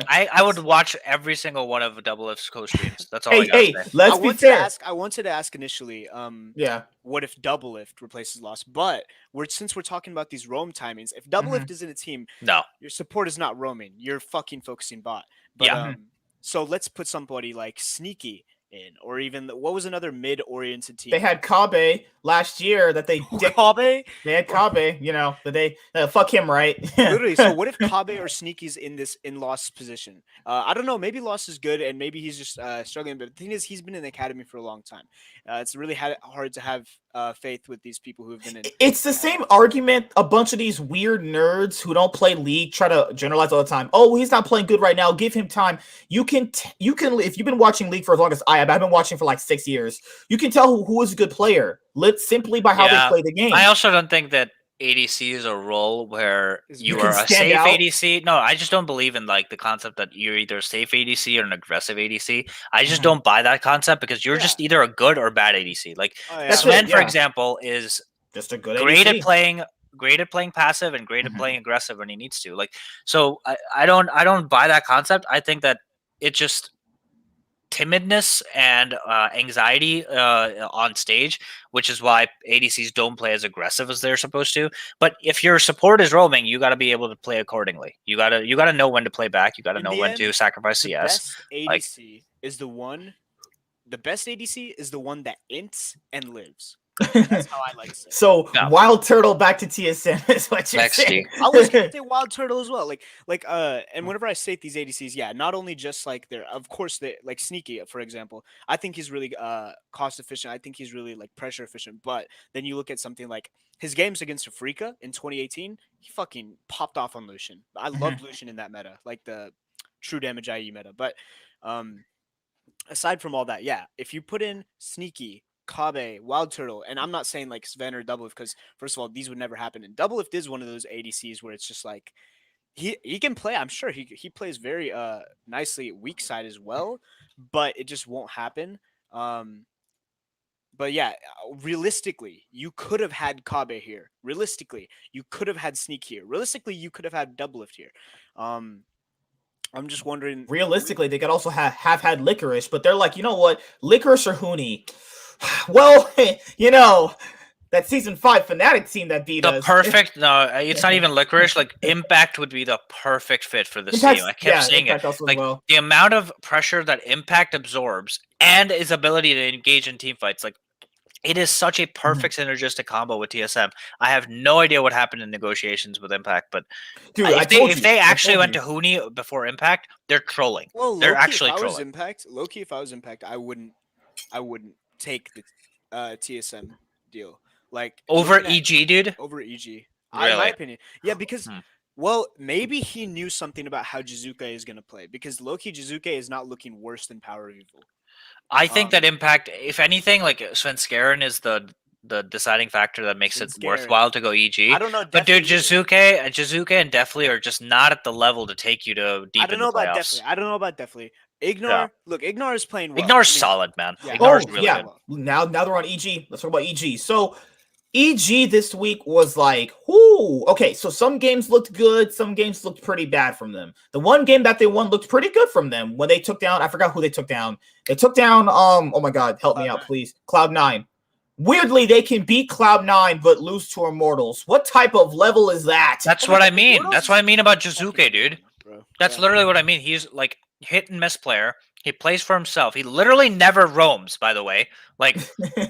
I would watch every single one of Double Lift's co-streams. That's all I got to say. Let's be fair. I wanted to ask initially, yeah, what if Double Lift replaces Lost? But since we're talking about these roam timings, if Double Lift is in a team, no, your support is not roaming. You're fucking focusing bot. But so let's put somebody like Sneaky in, or even what was another mid-oriented team? They had Kabe last year that they Kabe. They had Kabe, but they fuck him, right? Literally. So what if Kabe or Sneaky's in Lost's position? I don't know. Maybe Lost is good, and maybe he's just struggling. But the thing is, he's been in the academy for a long time. It's really hard to have faith with these people who have been in. It's the same argument a bunch of these weird nerds who don't play League try to generalize all the time. Oh, he's not playing good right now. Give him time. You can if you've been watching League for as long as I have, I've been watching for like 6 years. You can tell who is a good player simply by how they play the game. I also don't think that ADC is a role where you are a safe ADC. No, I just don't believe in like the concept that you're either a safe ADC or an aggressive ADC. I just don't buy that concept because you're just either a good or bad ADC. Like Sven, for example, is just a good great ADC. Great at playing passive and great at playing aggressive when he needs to. Like, so I don't buy that concept. I think that it just timidness and anxiety on stage, which is why ADCs don't play as aggressive as they're supposed to. But if your support is roaming, you got to be able to play accordingly. You gotta know when to play back. You got to know when to sacrifice CS. The best ADC is the one that ints and lives. That's how I like it. So Wild Turtle back to TSM is what you're saying. I was gonna say Wild Turtle as well. And whenever I state these ADCs, not only just like of course they like Sneaky, for example. I think he's really cost efficient. I think he's really like pressure efficient. But then you look at something like his games against Afrika in 2018, he fucking popped off on Lucian. I loved Lucian in that meta, like the true damage IE meta. But aside from all that, if you put in Sneaky, Kabe, Wild Turtle, and I'm not saying like Sven or Doublelift because first of all, these would never happen. And Doublelift is one of those ADCs where it's just like he can play. I'm sure he plays very nicely weak side as well, but it just won't happen. But realistically, you could have had Kabe here. Realistically, you could have had Sneak here. Realistically, you could have had Doublelift here. I'm just wondering. Realistically, they could also have had Licorice, but they're like, you know what, Licorice or Huni. Well, that season 5 Fnatic team that beat us. It's not even Licorice. Like Impact would be the perfect fit for this team. I kept saying it. Like the amount of pressure that Impact absorbs and his ability to engage in team fights. Like It is such a perfect synergistic combo with TSM. I have no idea what happened in negotiations with Impact, but Dude, if they actually went to Huni before Impact, they're trolling. Well, They're low-key, actually if I was trolling. Impact, if I was Impact, I wouldn't take the TSM deal. Like Over looking at- EG, dude? over EG. In Really? my opinion, yeah, because Hmm. well, maybe he knew something about how Jizuke is gonna play because low-key Jizuke is not looking worse than Power of Evil. I think that Impact, if anything, like Svenskeren is the deciding factor that makes it Svenskeren. worthwhile to go EG. I don't know, But dude, Definitely either. Jizuke and Deathly are just not at the level to take you to deep I don't in know the about playoffs. Definitely. I don't know about Definitely. Ignore. Look, Ignore is playing well. Ignore's solid, man. Yeah. Ignore's really good. Now they're on EG. Let's talk about EG. So EG this week was like, whoo. Okay, so some games looked good, some games looked pretty bad from them. The one game that they won looked pretty good from them when they took down, I forgot who they took down. They took down, oh my God, help me out, please. Cloud9. Weirdly, they can beat Cloud9 but lose to Immortals. What type of level is that? That's what I mean. That's what I mean about Jizuke, dude. That's literally what I mean. He's like hit and miss player. He plays for himself. He literally never roams, by the way. Like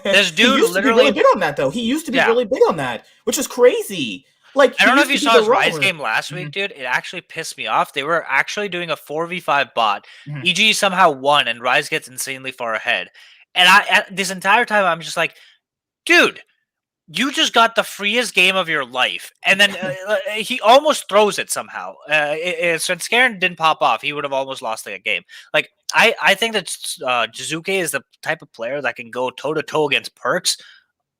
this dude he used to be really big on that, though. He used to be really big on that, which is crazy. Like, I don't know if you saw his Rise game last week, dude. It actually pissed me off. They were actually doing a 4v5 bot. EG somehow won, and Rise gets insanely far ahead. And this entire time, I'm just like, dude, you just got the freest game of your life. And then he almost throws it somehow. If Svenskeren didn't pop off, he would have almost lost that game. Like, I think that Jizuke is the type of player that can go toe-to-toe against Perks,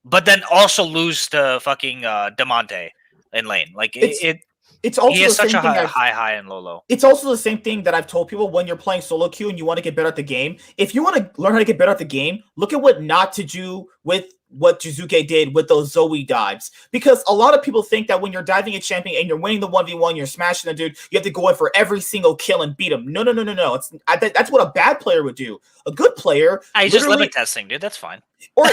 but then also lose to fucking Demonte in lane. Like, it's also he has such a high and low. It's also the same thing that I've told people when you're playing solo queue and you want to get better at the game. If you want to learn how to get better at the game, look at what not to do with what Jizuke did with those Zoe dives. Because a lot of people think that when you're diving a champion and you're winning the 1v1, you're smashing the dude, you have to go in for every single kill and beat him. No. That's what a bad player would do. A good player... He's just limit testing, dude. That's fine. Or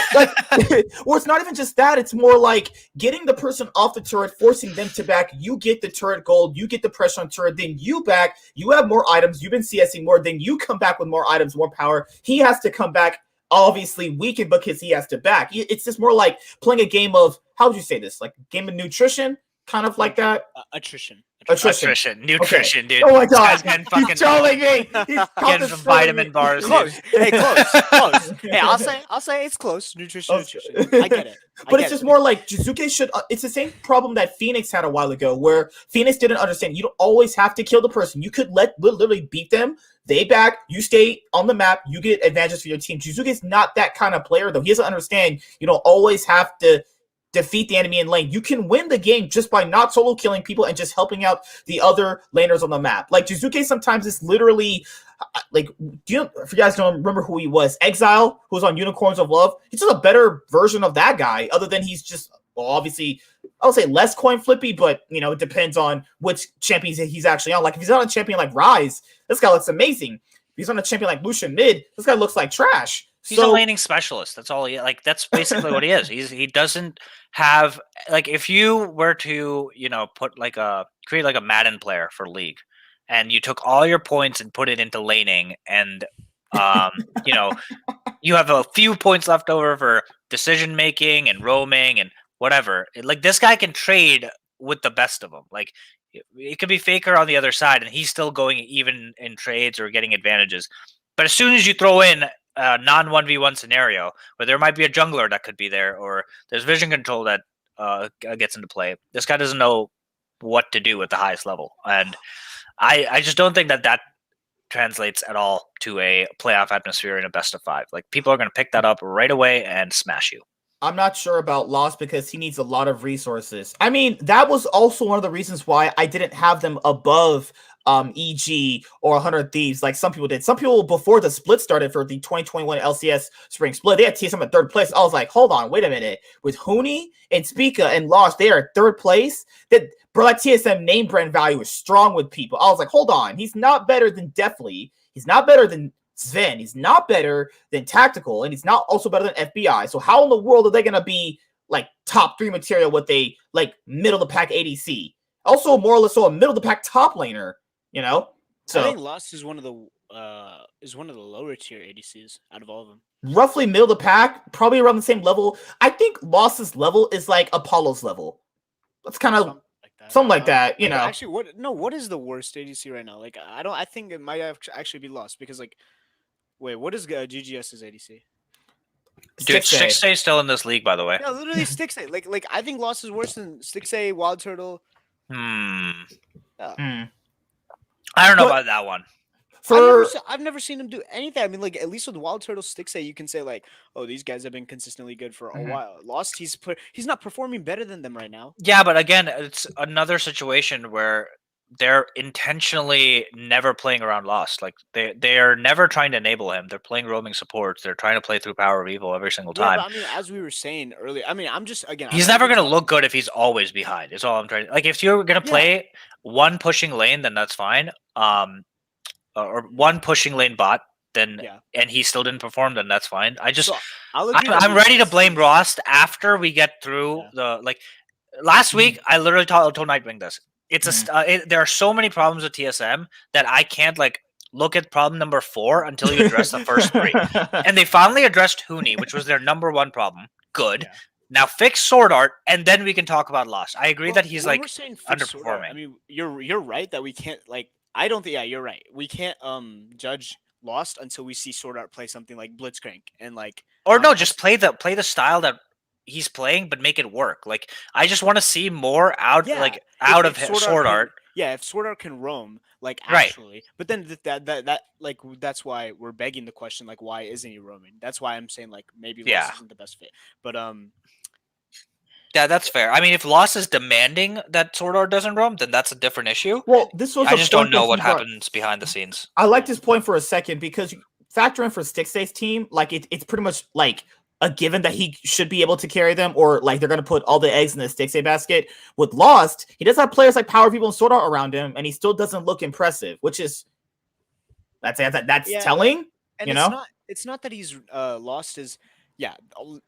or it's not even just that. It's more like getting the person off the turret, forcing them to back. You get the turret gold. You get the pressure on turret. Then you back. You have more items. You've been CSing more. Then you come back with more items, more power. He has to come back obviously weakened because he has to back. It's just more like playing a game of, how would you say this? Like game of nutrition? Kind of like that? Attrition. Nutrition, dude. Oh my God. He's trolling me. He's getting some vitamin bars. Close. Hey, close. Hey, I'll say it's close. Nutrition. I get it. But it's just more like Jizuke should... it's the same problem that Phoenix had a while ago, where Phoenix didn't understand. You don't always have to kill the person. You could literally beat them. They back. You stay on the map. You get advantages for your team. Jizuke's not that kind of player, though. He doesn't understand you don't always have to defeat the enemy in lane. You can win the game just by not solo killing people and just helping out the other laners on the map. Like Jizuke sometimes is literally like, if you guys don't remember who he was, Exile, who was on Unicorns of Love. He's just a better version of that guy, other than he's just, well, obviously, I would say less coin flippy, but it depends on which champions he's actually on. Like if he's on a champion like Rise, this guy looks amazing. If he's on a champion like Lucian Mid, this guy looks like trash. He's a laning specialist. That's all that's basically what he is. He doesn't have, like, if you were to, create like a Madden player for League, and you took all your points and put it into laning, and you have a few points left over for decision making and roaming and whatever. Like this guy can trade with the best of them. Like it could be Faker on the other side, and he's still going even in trades or getting advantages. But as soon as you throw in a non-1v1 scenario where there might be a jungler that could be there, or there's vision control that gets into play, this guy doesn't know what to do at the highest level. And I just don't think that translates at all to a playoff atmosphere in a best of 5. Like people are going to pick that up right away and smash you. I'm not sure about Lost because he needs a lot of resources. I mean, that was also one of the reasons why I didn't have them above EG or 100 Thieves like some people did. Some people before the split started for the 2021 LCS Spring Split, they had TSM at 3rd place. I was like, hold on, wait a minute. With Huni and Spica and Lost, they are at 3rd place. That TSM name brand value is strong with people. I was like, hold on, he's not better than Deathly. He's not better than Sven. He's not better than Tactical, and he's not also better than FBI. So how in the world are they gonna be like top 3 material with a like middle of the pack ADC? Also more or less so a middle of the pack top laner. So I think Lost is one of the lower tier ADCs out of all of them. roughly middle of the pack, probably around the same level. I think Lost's level is like Apollo's level. That's kind of something like that, you know. Actually, what is the worst ADC right now? Like, I think it might actually be Lost because, like, wait, what is GGS's ADC? Dude, Stixay still in this league, by the way. Yeah, literally Stixay. Like I think Lost is worse than Stixay, Wild Turtle. Yeah. Hmm. I don't know about that one. I've never seen him do anything. I mean, like, at least with Wild Turtle Stixay, you can say like, oh, these guys have been consistently good for a while. Lost, he's not performing better than them right now. Yeah, but again, it's another situation where they're intentionally never playing around Lost. Like they are never trying to enable him. They're playing roaming supports. They're trying to play through Power of Evil every single time. But I mean, as we were saying earlier, I mean, I'm just again. He's never gonna look good if he's always behind. Is all I'm trying. Like if you're gonna play one pushing lane, then that's fine. Or one pushing lane bot, then and he still didn't perform, then that's fine. I'm ready to blame Rost after we get through the like. Last week, I literally told Nightwing this. It's there are so many problems with TSM that I can't like look at problem number 4 until you address the first 3. And they finally addressed Huni, which was their number 1 problem. Good. Now fix Sword Art, and then we can talk about Lost. I agree that he's like underperforming. I mean, you're right that we can't like. I don't think. Yeah, you're right. We can't judge Lost until we see Sword Art play something like Blitzcrank and like. Or no, just play the style that he's playing, but make it work. Like I just want to see more out of Sword Art. Yeah, if Sword Art can roam, like actually, but then that like that's why we're begging the question, like why isn't he roaming? That's why I'm saying like maybe Lost isn't the best fit. But yeah, that's fair. I mean, if Lost is demanding that Sword Art doesn't roam, then that's a different issue. Well, this was I just don't know what happens behind the scenes. I like this point for a second because you factor in for Stixay's team, like it's pretty much like a given that he should be able to carry them, or like they're gonna put all the eggs in the Stixay basket. With Lost, he does have players like Power People and Sword Art around him, and he still doesn't look impressive, which is that's telling. And you know, it's not that he's Lost is. Yeah,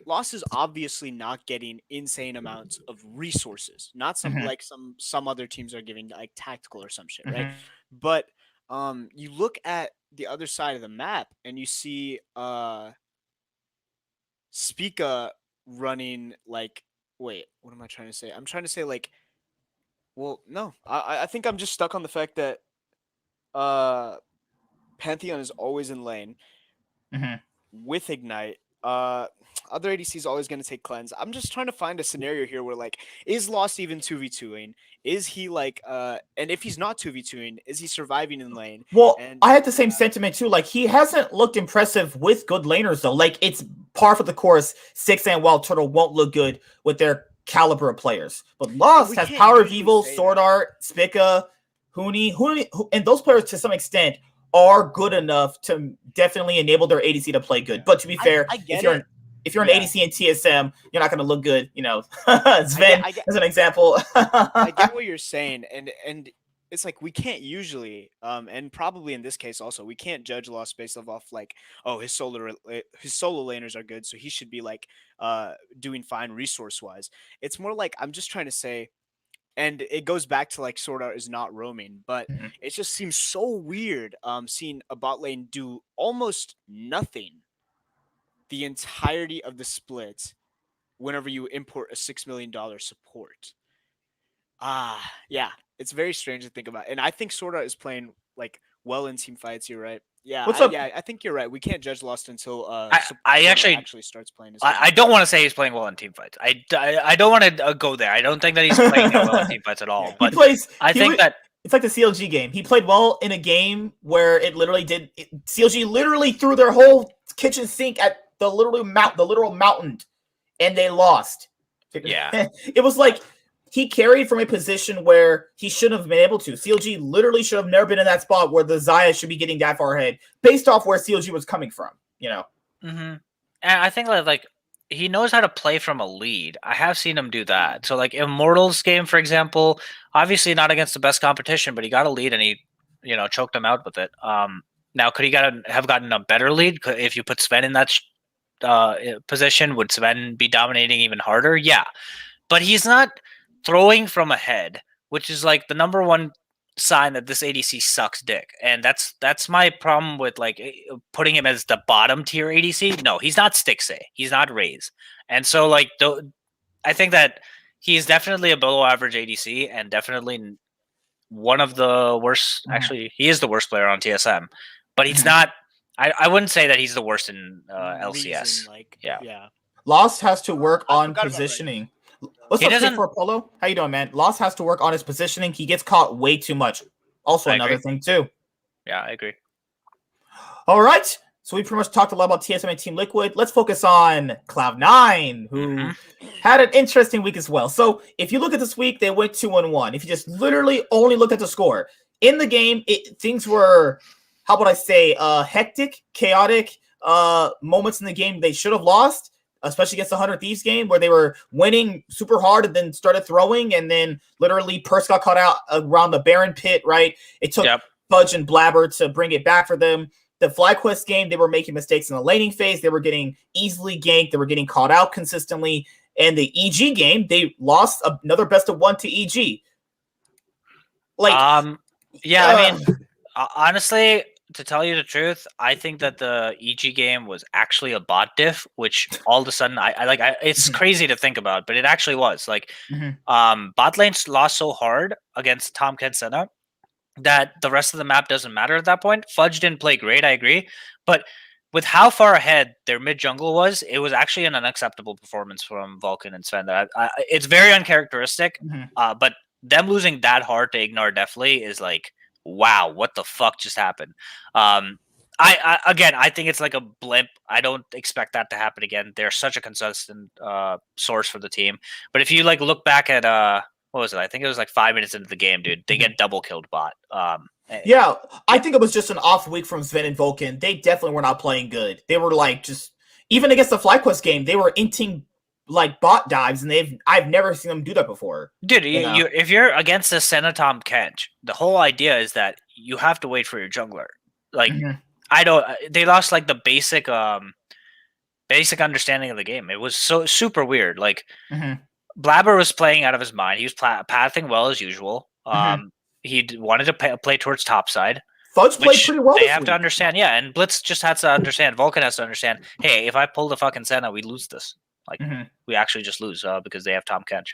Lost is obviously not getting insane amounts of resources. Not some like some other teams are giving like tactical or some shit, right? But you look at the other side of the map and you see Spica running like wait, what am I trying to say? I'm trying to say like well, no. I think I'm just stuck on the fact that Pantheon is always in lane with Ignite. Other ADC is always going to take cleanse. I'm just trying to find a scenario here where like is Lost even 2v2ing? Is he like and if he's not 2v2ing, is he surviving in lane? Well, I had the same sentiment too. Like he hasn't looked impressive with good laners though. Like it's par for the course. Six and Wild Turtle won't look good with their caliber of players. But Lost has Power of Evil, Sword Art, Spica, Huni, and those players to some extent are good enough to definitely enable their ADC to play good. But to be fair, if you're an ADC in TSM, you're not going to look good. You know, Sven as an example. I get what you're saying, and it's like we can't usually, and probably in this case also, we can't judge Lost based off like, oh, his solo laners are good, so he should be like doing fine resource wise. It's more like I'm just trying to say. And it goes back to like Sword Art is not roaming, but it just seems so weird seeing a bot lane do almost nothing the entirety of the split whenever you import a $6 million support. Yeah, it's very strange to think about. And I think Sword Art is playing like well in team fights. You're right. Yeah, I think you're right. We can't judge Lost until I actually starts playing. I don't want to say he's playing well in team fights. I don't want to go there. I don't think that he's playing well in team fights at all. But I think that it's like the CLG game. He played well in a game where it literally did. CLG literally threw their whole kitchen sink at the literal mountain, and they lost. Yeah, it was like he carried from a position where he shouldn't have been able to. CLG literally should have never been in that spot where the Xayah should be getting that far ahead, based off where CLG was coming from. You know, and I think that like he knows how to play from a lead. I have seen him do that. So like Immortals game, for example, obviously not against the best competition, but he got a lead and he, choked him out with it. Now could he have gotten a better lead if you put Sven in that position? Would Sven be dominating even harder? Yeah, but he's not throwing from ahead, which is like the number one sign that this ADC sucks dick, and that's my problem with like putting him as the bottom tier ADC. No, he's not Stixay, he's not Raze, and so like I think that he's definitely a below average ADC and definitely one of the worst. Actually, he is the worst player on TSM, but he's not. I wouldn't say that he's the worst in LCS. Reason, like, Yeah. Lost has to work on forgot about positioning. What's He up, doesn't- for Apollo? How you doing, man? Lost has to work on his positioning. He gets caught way too much. Also, I another agree. thing too. Yeah, I agree. All right. So we pretty much talked a lot about TSM and Team Liquid. Let's focus on Cloud9, who had an interesting week as well. So if you look at this week, they went 2-1. If you just literally only looked at the score in the game, things were, how would I say, hectic, chaotic moments in the game they should have lost, especially against the 100 Thieves game where they were winning super hard and then started throwing, and then literally Purse got caught out around the Baron pit, right? It took Fudge and Blabber to bring it back for them. The FlyQuest game, they were making mistakes in the laning phase. They were getting easily ganked. They were getting caught out consistently. And the EG game, they lost another best of 1 to EG. Like, I mean, honestly, to tell you the truth, I think that the EG game was actually a bot diff, which all of a sudden it's crazy to think about, but it actually was. Like, bot lane lost so hard against Tom Kensena that the rest of the map doesn't matter at that point. Fudge didn't play great, I agree, but with how far ahead their mid jungle was, it was actually an unacceptable performance from Vulcan and Sven. It's very uncharacteristic, but them losing that hard to ignore definitely is like, wow, what the fuck just happened? I think it's like a blimp. I don't expect that to happen again. They're such a consistent source for the team. But if you like look back at what was it? I think it was like 5 minutes into the game, dude. They get double killed bot. Yeah, I think it was just an off week from Sven and Vulcan. They definitely were not playing good. They were like just even against the FlyQuest game, they were inting like bot dives, and I've never seen them do that before. Dude, if you're against a Senatom Kench, the whole idea is that you have to wait for your jungler. Like they lost like the basic understanding of the game. It was so super weird. Like Blabber was playing out of his mind. He was pathing well as usual. He wanted to play towards top side. Fudge played pretty well. They have to understand, and Blitz just has to understand. Vulcan has to understand. Hey, if I pull the fucking Senna, we lose this. Like we actually just lose because they have Tom Kench.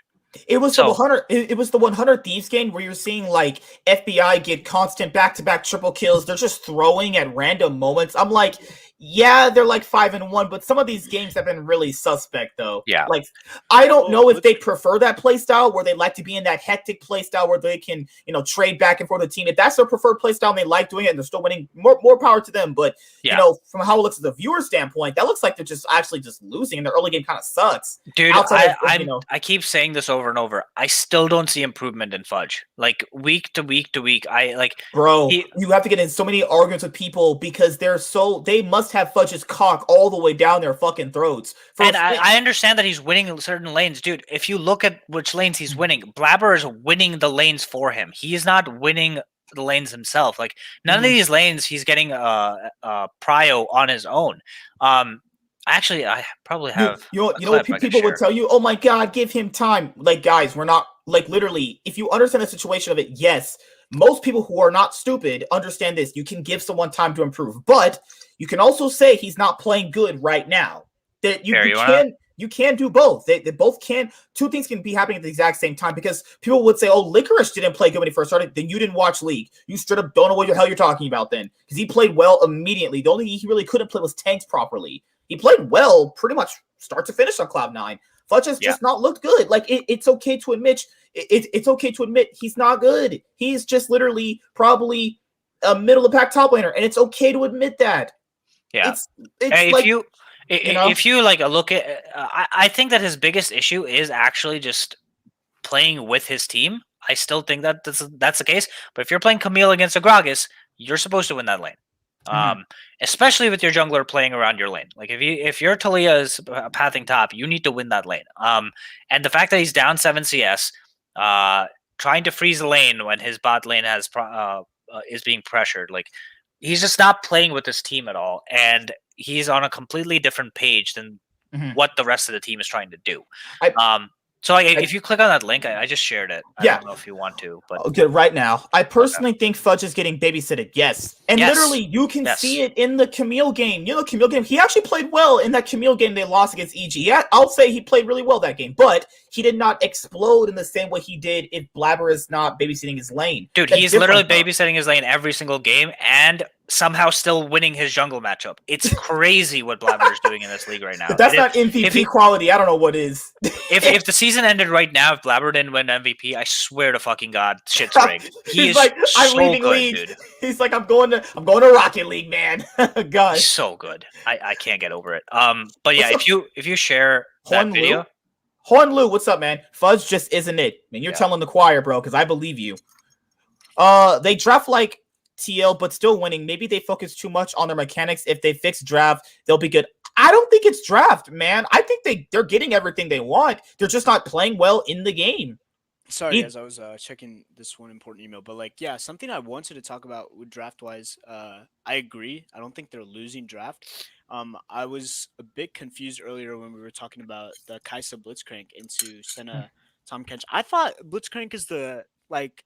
It was the 100. It was the 100 Thieves game where you're seeing like FBI get constant back-to-back triple kills. They're just throwing at random moments. I'm like, yeah, they're like 5-1, but some of these games have been really suspect though. Yeah, like I don't know if they prefer that play style where they like to be in that hectic play style where they can trade back and forth the team. If that's their preferred play style and they like doing it and they're still winning, more power to them. But from how it looks at the viewer standpoint, that looks like they're just actually just losing, and their early game kind of sucks. Dude, I keep saying this over and over. I still don't see improvement in Fudge. Like week to week to week, you have to get in so many arguments with people because they must have Fudge's cock all the way down their fucking throats. And I understand that he's winning certain lanes. Dude, if you look at which lanes he's winning, Blabber is winning the lanes for him. He is not winning the lanes himself. Like none of these lanes he's getting prio on his own. Actually, I probably have. You know what people would tell you? Oh my god, give him time. Like guys, we're not like literally. If you understand the situation of it, yes, most people who are not stupid understand this. You can give someone time to improve, but you can also say he's not playing good right now. That you can do both. They both can. Two things can be happening at the exact same time because people would say, "Oh, Licorice didn't play good when he first started." Then you didn't watch League. You straight up don't know what the hell you're talking about then because he played well immediately. The only thing he really couldn't play was tanks properly. He played well pretty much start to finish on Cloud9. Fudge has just not looked good. Like it's okay to admit it's okay to admit he's not good. He's just literally probably a middle of the pack top laner, and it's okay to admit that. Yeah, if you like look at, I think that his biggest issue is actually just playing with his team. I still think that that's the case. But if you're playing Camille against a Gragas, you're supposed to win that lane. Especially with your jungler playing around your lane. Like if your Talia is pathing top, you need to win that lane. And the fact that he's down 7 CS, trying to freeze the lane when his bot lane has is being pressured, like he's just not playing with his team at all, and he's on a completely different page than what the rest of the team is trying to do. So if you click on that link, I just shared it. I don't know if you want to, but okay, right now. I personally think Fudge is getting babysitted. Yes. And literally, you can see it in the Camille game. You know, Camille game, he actually played well in that Camille game they lost against EG. Yeah, I'll say he played really well that game, but he did not explode in the same way he did if Blabber is not babysitting his lane. Dude, he's literally babysitting his lane every single game and somehow still winning his jungle matchup. It's crazy what Blabber is doing in this league right now. If that's not MVP quality, I don't know what is. If the season ended right now, if Blabber didn't win MVP, I swear to fucking God, shit's rigged. He's like, I'm leaving league. Dude. He's like, I'm going to Rocket League, man. God, he's so good. I can't get over it. But yeah, if you share that video. Horn Lu, what's up, man? Fudge just isn't it. Man, you're telling the choir, bro, because I believe you. They draft like TL, but still winning. Maybe they focus too much on their mechanics. If they fix draft, they'll be good. I don't think it's draft, man. I think they're getting everything they want. They're just not playing well in the game. Sorry, guys, I was checking this one important email, but like, yeah, something I wanted to talk about with draft-wise. I agree. I don't think they're losing draft. I was a bit confused earlier when we were talking about the Kaisa Blitzcrank into Senna Tom Kench. I thought Blitzcrank is the like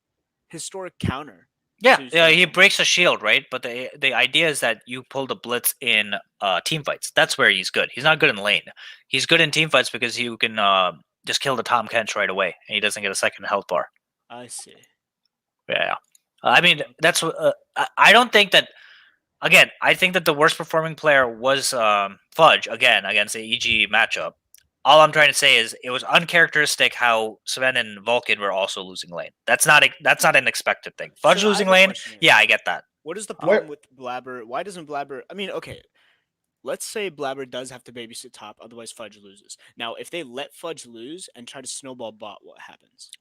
historic counter. Yeah, he breaks a shield, right? But the idea is that you pull the blitz in team fights. That's where he's good. He's not good in lane. He's good in team fights because you can just kill the Tom Kench right away, and he doesn't get a second health bar. I see. Yeah, I mean that's. I don't think that. Again, I think that the worst performing player was Fudge again against the EG matchup. All I'm trying to say is it was uncharacteristic how Sven and Vulcan were also losing lane. That's not an expected thing. Fudge losing lane, yeah, I get that. What is the problem with Blabber? Why doesn't Blabber? I mean, okay, let's say Blabber does have to babysit top, otherwise Fudge loses. Now, if they let Fudge lose and try to snowball bot, what happens?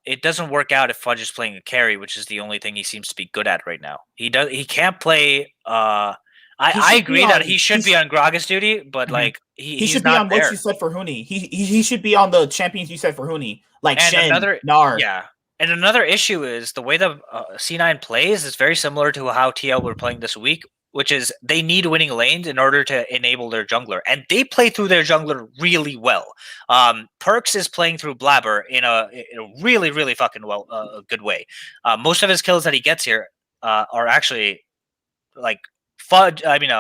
It doesn't work out if Fudge is playing a carry, which is the only thing he seems to be good at right now. He can't play. I agree that he should be on Gragas duty, but like he should be on what you said for Huni. He should be on the champions you said for Huni, like Shen, Nar. Yeah, and another issue is the way the C9 plays is very similar to how TL were playing this week, which is they need winning lanes in order to enable their jungler, and they play through their jungler really well. Perks is playing through Blabber in a really, really fucking a good way. Most of his kills that he gets here are actually like Fudge. I mean,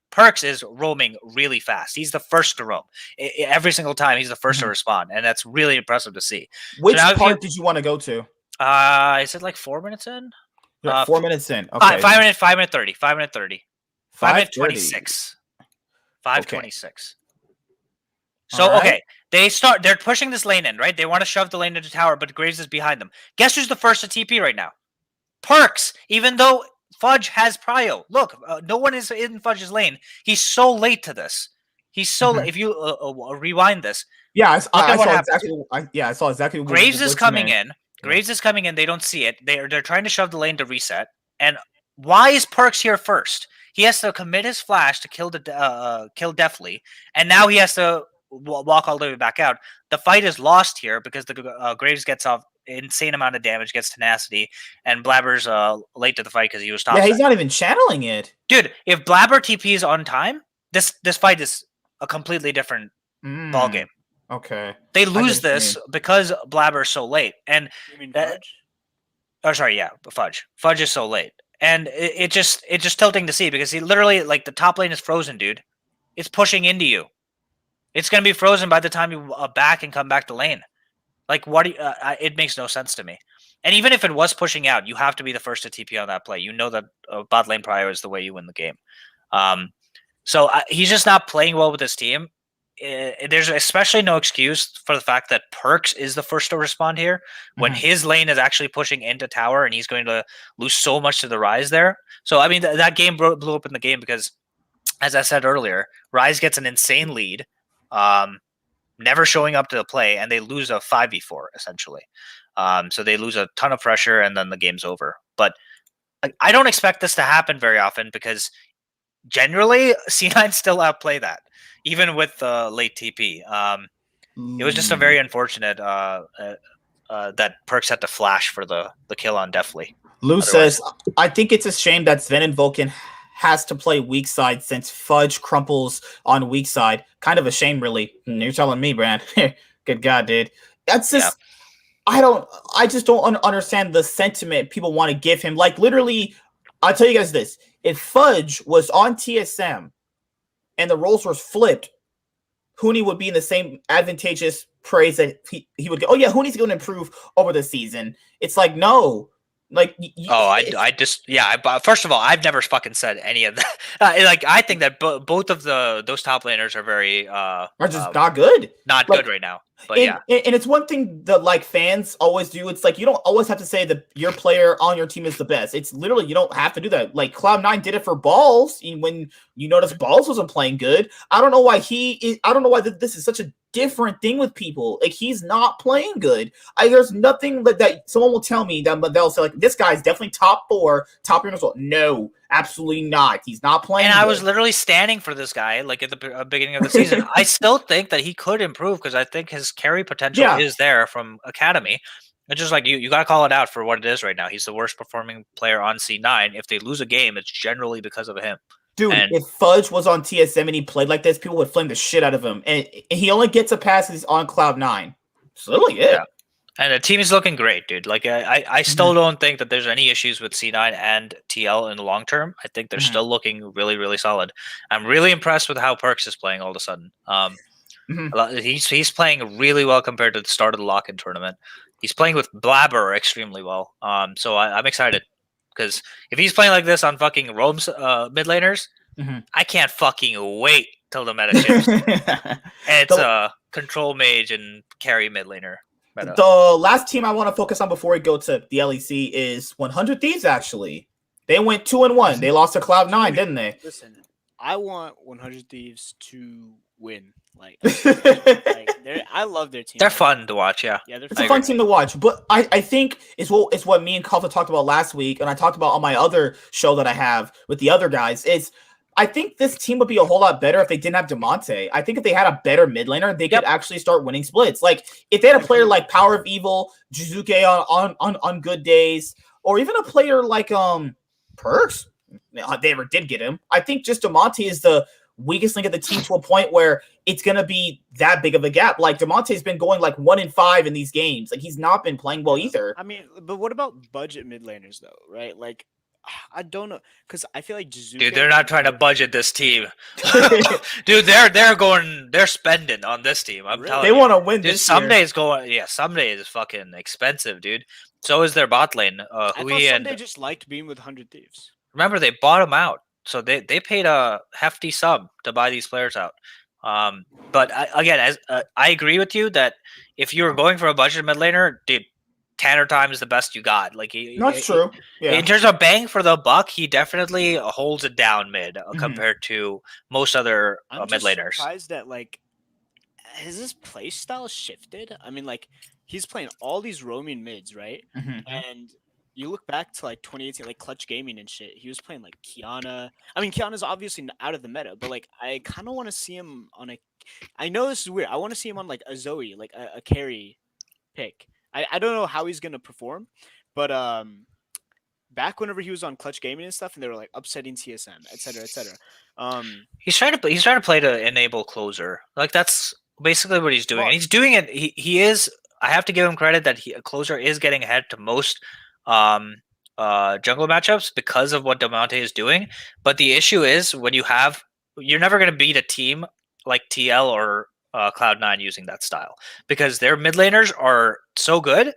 Perks is roaming really fast. He's the first to roam every single time. He's the 1st to respond, and that's really impressive to see. Which part did you want to go to? Is it like 4 minutes in? 4 minutes in. Okay. 5 minute 30. 5 minute 30. 5 minute 26. 5:26. So okay, they're pushing this lane in, right? They want to shove the lane into tower, but Graves is behind them. Guess who's the first to TP right now? Perks, even though Fudge has prio. Look, no one is in Fudge's lane. He's so late to this. He's so if you rewind this. Yeah, I saw exactly. Graves is coming in. Graves is coming in. They don't see it. They're trying to shove the lane to reset. And why is Perks here first? He has to commit his flash to kill Deftly, and now he has to walk all the way back out. The fight is lost here because the Graves gets off insane amount of damage, gets tenacity, and Blabber's late to the fight because he was top. Yeah, he's not even channeling it, dude. If Blabber TPs on time, this fight is a completely different ball game. Okay. They lose this because Blabber's so late. And you mean Fudge? Oh, sorry, yeah, Fudge. Fudge is so late. And it's just tilting to see because he literally, like, the top lane is frozen, dude. It's pushing into you. It's going to be frozen by the time you back and come back to lane. Like, what? It makes no sense to me. And even if it was pushing out, you have to be the first to TP on that play. You know that bot lane prior is the way you win the game. So he's just not playing well with his team. There's especially no excuse for the fact that Perks is the first to respond here when his lane is actually pushing into tower and he's going to lose so much to the Rise there. So, I mean, that game blew up in the game because, as I said earlier, Rise gets an insane lead, never showing up to the play, and they lose a 5v4, essentially. So they lose a ton of pressure, and then the game's over. But I don't expect this to happen very often because generally, C9 still outplay that, even with late TP. It was just a very unfortunate that Perks had to flash for the kill on Deftly. Lou says, I think it's a shame that Sven and Vulcan has to play weak side since Fudge crumples on weak side. Kind of a shame, really. You're telling me, Brand. Good God, dude. That's Yeah. just I just don't understand the sentiment people want to give him. Like literally, I'll tell you guys this: if Fudge was on TSM and the roles were flipped, Hooney would be in the same advantageous praise that he would get. Oh yeah, Hooney's going to improve over the season. It's like no, like first of all, I've never fucking said any of that. Like I think that both of those top laners are very are just not good. Not Like, good right now. But yeah. And it's one thing that like fans always do. It's like you don't always have to say that your player on your team is the best. It's literally you don't have to do that. Like Cloud9 did it for Balls when you notice Balls wasn't playing good. I don't know why I don't know why this is such a different thing with people. Like he's not playing good. There's nothing that someone will tell me that they'll say like this guy's definitely top 4, top 3 as well. No, absolutely not. He's not playing. And good. I was literally standing for this guy like at the beginning of the season. I still think that he could improve because I think his carry potential is there from Academy. It's just like you got to call it out for what it is right now. He's the worst performing player on C9. If they lose a game, it's generally because of him. Dude, if Fudge was on TSM and he played like this, people would flame the shit out of him. And he only gets a pass he's on Cloud9. That's literally it. Yeah. And the team is looking great, dude. Like I still don't think that there's any issues with C9 and TL in the long term. I think they're still looking really, really solid. I'm really impressed with how Perks is playing all of a sudden. He's playing really well compared to the start of the lock-in tournament. He's playing with Blabber extremely well. So I'm excited. Because if he's playing like this on fucking Rome's mid laners, I can't fucking wait till the meta shifts. And it's control mage and carry mid laner. Meta. The last team I want to focus on before we go to the LEC is 100 Thieves, actually. They went 2-1. They lost to Cloud9, didn't they? Listen, I want 100 Thieves to win. I love their team. They're fun to watch, yeah. Yeah, it's a fun team to watch. But I think it's what me and Kalfa talked about last week, and I talked about on my other show that I have with the other guys, is I think this team would be a whole lot better if they didn't have Demonte. I think if they had a better mid laner, they could actually start winning splits. Like if they had a player like Power of Evil, Jizuke on good days, or even a player like Perks, they ever did get him. I think just Demonte is the weakest link of the team to a point where it's going to be that big of a gap. Like DeMonte's been going like 1-5 in these games. Like he's not been playing well either. I mean, but what about budget mid laners though, right? Like I don't know, because I feel like Dude, they're not trying to budget this team. Dude, they're spending on this team. I'm telling you. They want to win this Someday is going, Someday is fucking expensive, dude. So is their bot lane. I thought Someday just liked being with 100 Thieves. Remember, they bought him out. So they paid a hefty sum to buy these players out. But I agree with you that if you were going for a budget mid laner, dude, Tanner Time is the best you got. Like that's true. Yeah. In terms of bang for the buck, he definitely holds it down mid compared to most other mid laners. I'm surprised that has his play style shifted? I mean, like he's playing all these roaming mids, right? And you look back to 2018, like Clutch Gaming and shit. He was playing like Kiana. I mean, Kiana's obviously out of the meta, but I kind of want to see him on a. I know this is weird. I want to see him on like a Zoe, like a carry pick. I don't know how he's gonna perform, but back whenever he was on Clutch Gaming and stuff, and they were like upsetting TSM, etc., etc. He's trying to play to enable closer. Like that's basically what he's doing. And he's doing it. He is. I have to give him credit that closer is getting ahead to most jungle matchups because of what Demonte is doing. But the issue is you're never going to beat a team like TL or Cloud9 using that style because their mid laners are so good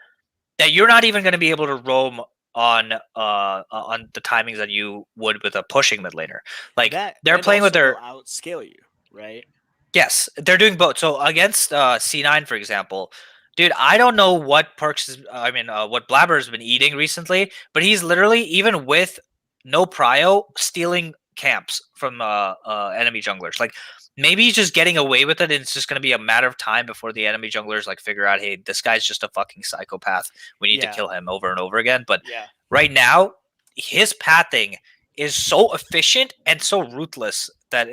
that you're not even going to be able to roam on the timings that you would with a pushing mid laner. Like they're playing with their outscale you, right? Yes, they're doing both. So against C9, for example, dude, I don't know what what Blabber's been eating recently, but he's literally, even with no prio, stealing camps from enemy junglers. Like, maybe he's just getting away with it, and it's just going to be a matter of time before the enemy junglers figure out, hey, this guy's just a fucking psychopath. We need to kill him over and over again. But right now, his pathing is so efficient and so ruthless that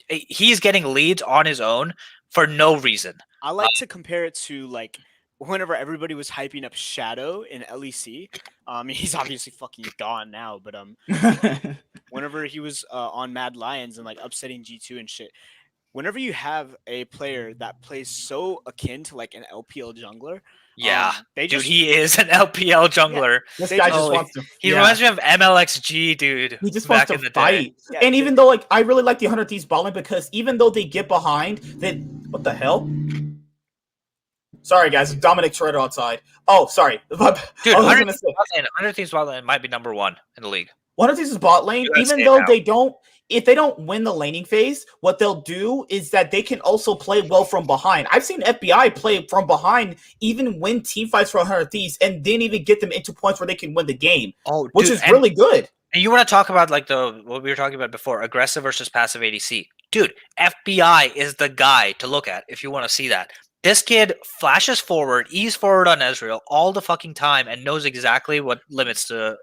he's getting leads on his own for no reason. I like to compare it to whenever everybody was hyping up Shadow in LEC. He's obviously fucking gone now, but whenever he was on Mad Lions and upsetting G2 and shit, whenever you have a player that plays so akin to like an LPL jungler, Yeah, they dude, just he is an LPL jungler. This They guy just- just wants to. He yeah. reminds me of MLXG, dude. He just wants back to in the day. fight. Yeah, And even though, like, I really like the 100 Thieves balling because even though they get behind, they. What the hell? Sorry, guys. Dominic Toretto outside. Oh, sorry. Dude, I was 100 gonna say, Thieves bot lane might be number 1 in the league. 100 Thieves is bot lane, You gotta even say it though now. they don't. If they don't win the laning phase, what they'll do is that they can also play well from behind. I've seen FBI play from behind, even win team fights for 100 Thieves, and then even get them into points where they can win the game, Oh, which dude, is really good. And you want to talk about like what we were talking about before, aggressive versus passive ADC. Dude, FBI is the guy to look at if you want to see that. This kid flashes forward, ease forward on Ezreal all the fucking time, and knows exactly what limits to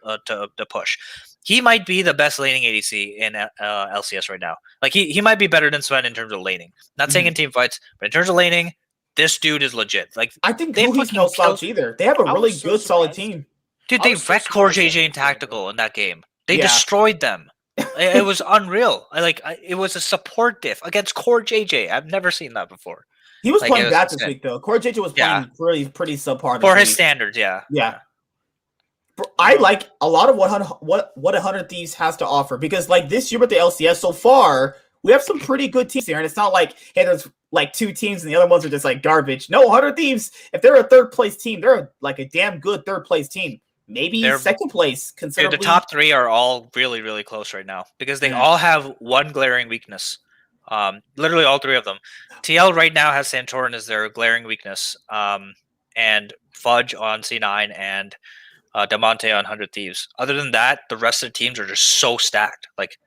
push. He might be the best laning ADC in LCS right now. Like he might be better than Sven in terms of laning. Not saying in team fights, but in terms of laning, this dude is legit. Like I think they Huhi's no fucking slouch either. They have a I really was so good, solid surprised. team. dude, I they was so wrecked Core surprised that JJ and they failed, Tactical in that game. They Yeah. destroyed them. It was unreal. It was a support diff against Core JJ. I've never seen that before. He was Like, playing it was bad this insane. week, though. Core JJ was Yeah. playing pretty subpar. For this his week. standards, yeah. Yeah. I like a lot of what 100 Thieves has to offer because, like, this year with the LCS so far, we have some pretty good teams here, and it's not like, hey, there's like 2 teams and the other ones are just like garbage. No, 100 Thieves, if they're a third place team, they're like a damn good third place team. Maybe They're- second place, Dude, considerably. the top 3 are all really, really close right now because they Mhm. all have one glaring weakness. Literally all 3 of them. TL right now has Santorin as their glaring weakness, and Fudge on C9 and Damonte on 100 Thieves. Other than that, the rest of the teams are just so stacked. Like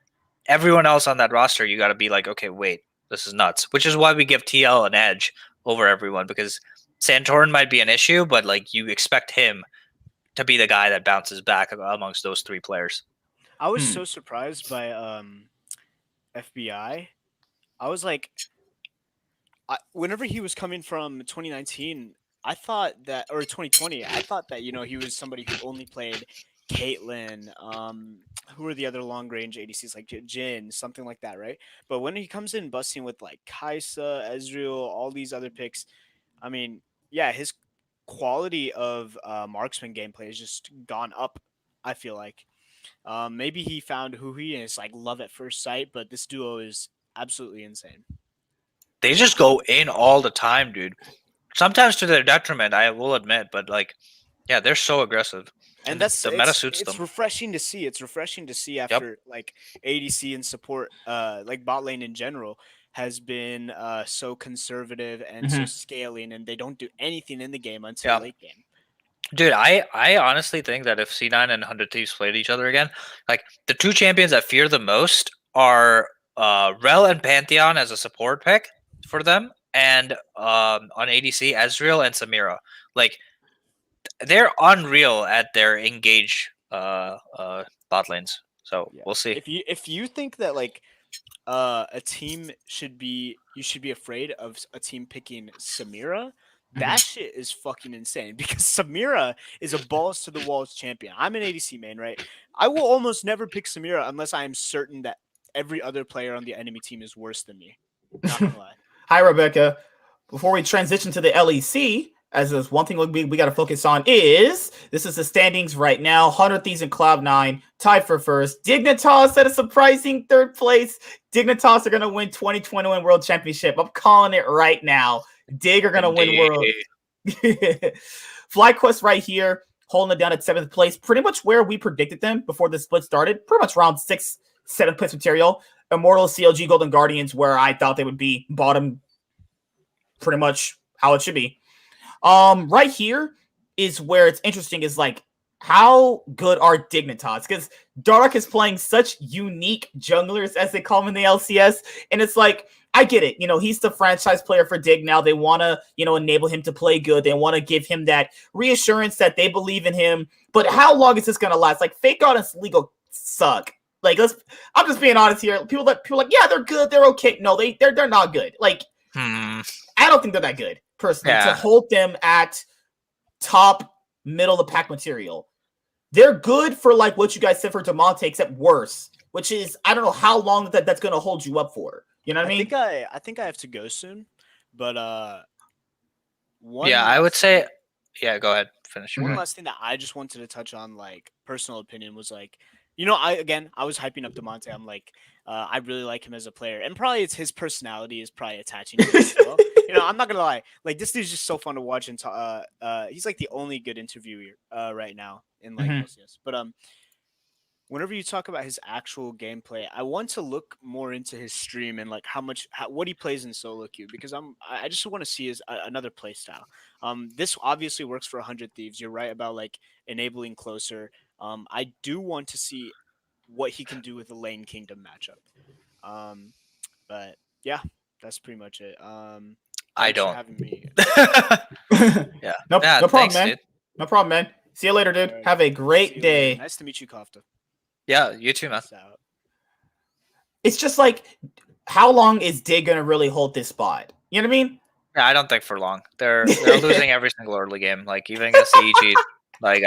everyone else on that roster, you got to be like, okay, wait, this is nuts. Which is why we give TL an edge over everyone because Santorin might be an issue, but like you expect him to be the guy that bounces back amongst those 3 players. I was so surprised by FBI. I was like, whenever he was coming from 2019, I thought that, or 2020, I thought that he was somebody who only played Caitlyn. Who are the other long range ADCs like Jin, something like that, right? But when he comes in busting with like Kaisa, Ezreal, all these other picks, I mean, yeah, his quality of marksman gameplay has just gone up. I feel like maybe he found Huhi and it's like love at first sight, but this duo is absolutely insane. They just go in all the time, dude. Sometimes to their detriment, I will admit, but like, yeah, they're so aggressive. And that's the meta suits it's them. refreshing to see. It's refreshing to see after like ADC and support, like bot lane in general, has been so conservative and so scaling, and they don't do anything in the game until late game. Dude, I honestly think that if C9 and 100 Thieves played each other again, like the 2 champions I fear the most are Rel and Pantheon as a support pick for them, and on ADC Ezreal and Samira. Like they're unreal at their engage bot lanes. So we'll see. If you think that like a team should be afraid of a team picking Samira, that shit is fucking insane because Samira is a balls to the walls champion. I'm an ADC main, right? I will almost never pick Samira unless I am certain that every other player on the enemy team is worse than me. Not gonna lie. Hi, Rebecca. Before we transition to the LEC, as there's one thing we got to focus on this is the standings right now. 100 Thieves and Cloud9 tied for first. Dignitas at a surprising third place. Dignitas are going to win 2021 World Championship. I'm calling it right now. Dig are going to win World. FlyQuest right here, holding it down at 7th place. Pretty much where we predicted them before the split started. Pretty much around 6th, 7th place material. Immortal, CLG, Golden Guardians, where I thought they would be bottom. Pretty much how it should be. Right here is where it's interesting is like how good are Dignitas? Because Dark is playing such unique junglers, as they call them in the LCS, and it's like I get it. He's the franchise player for Dig now. They want to, enable him to play good. They want to give him that reassurance that they believe in him. But how long is this gonna last? Like Fake God and Legal suck. Like I'm just being honest here. People like, yeah, they're good, they're okay. No, they're not good. Like I don't think they're that good, personally, to hold them at top, middle of the pack material. They're good for like what you guys said for Damonte, except worse, which is, I don't know how long that's going to hold you up for. You know what I mean? I think I have to go soon, but one Yeah, I would last say. thing, Yeah, go ahead. Finish your one point. last thing that I just wanted to touch on, like personal opinion, was like, you know, I was hyping up Demonte. I'm like, I really like him as a player, and probably it's his personality is probably attaching to it as well. You know, I'm not gonna lie, like this dude's just so fun to watch, and he's like the only good interviewer right now in like Mhm. LCS. But whenever you talk about his actual gameplay, I want to look more into his stream and like what he plays in solo queue, because I just want to see his another play style. This obviously works for 100 Thieves. You're right about like enabling closer. I do want to see what he can do with the Lane Kingdom matchup. Um, but yeah, that's pretty much it. I Thanks for don't. having me. Yeah. No, Yeah. no problem, Thanks, man. dude. No problem, man. See you later, dude. Alright, Have a see great you later. day. Nice to meet you, Kofta. Yeah, you too, man. Peace out. It's just like, how long is Dig gonna really hold this spot? You know what I mean? Yeah, I don't think for long. They're losing every single early game. Like even against the EG. Like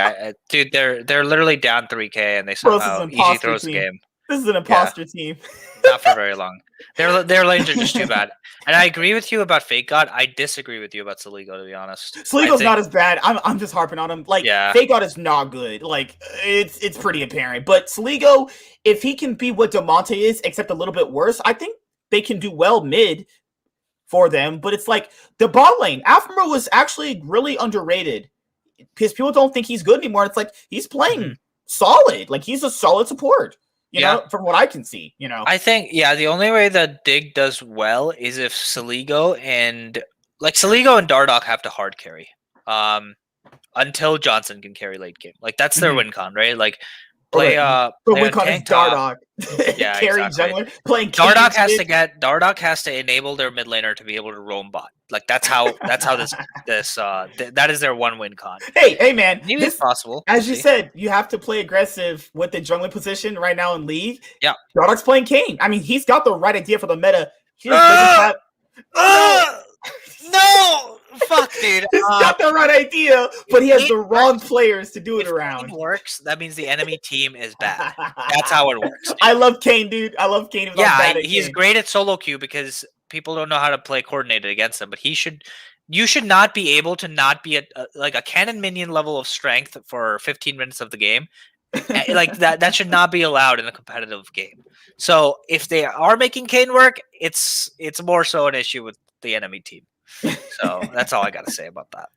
dude, they're literally down 3K and they Bro, this is somehow an EG imposter throws the team. game. This is an Yeah, imposter team. not for very long. Their lanes are just too bad. And I agree with you about Fake God. I disagree with you about Saligo, to be honest. I Sligo's think not as bad. I'm just harping on him. Like, yeah. Fake God is not good. Like, it's pretty apparent. But Sligo, if he can be what Demonte is, except a little bit worse, I think they can do well mid for them. But it's like the bot lane. Alphamore was actually really underrated because people don't think he's good anymore. It's like he's playing solid. Like he's a solid support. You Yeah. know, from what I can see. You know, I think the only way that Dig does well is if Saligo and Dardoch have to hard carry. Until Johnson can carry late game. Like that's their win con, right? Like play but play we on call this tank top. Dardoch. Yeah, Carry exactly. jungler playing Dardoch has to enable their mid laner to be able to roam bot. Like that is their one win con. Hey man, Maybe it's possible. As you said, you have to play aggressive with the jungler position right now in League. Yeah. Dardoch's playing Kane. I mean, he's got the right idea for the meta. He just doesn't have no! Fuck, dude. He's got the right idea, but he has the wrong players to do it around. If Kane works, that means the enemy team is bad. That's how it works. Dude. I love Kane, dude. I love Kane. Yeah, he's great at solo queue because people don't know how to play coordinated against him. But you should not be able to not be like a cannon minion level of strength for 15 minutes of the game. Like that should not be allowed in a competitive game. So if they are making Kane work, it's more so an issue with the enemy team. So that's all I got to say about that.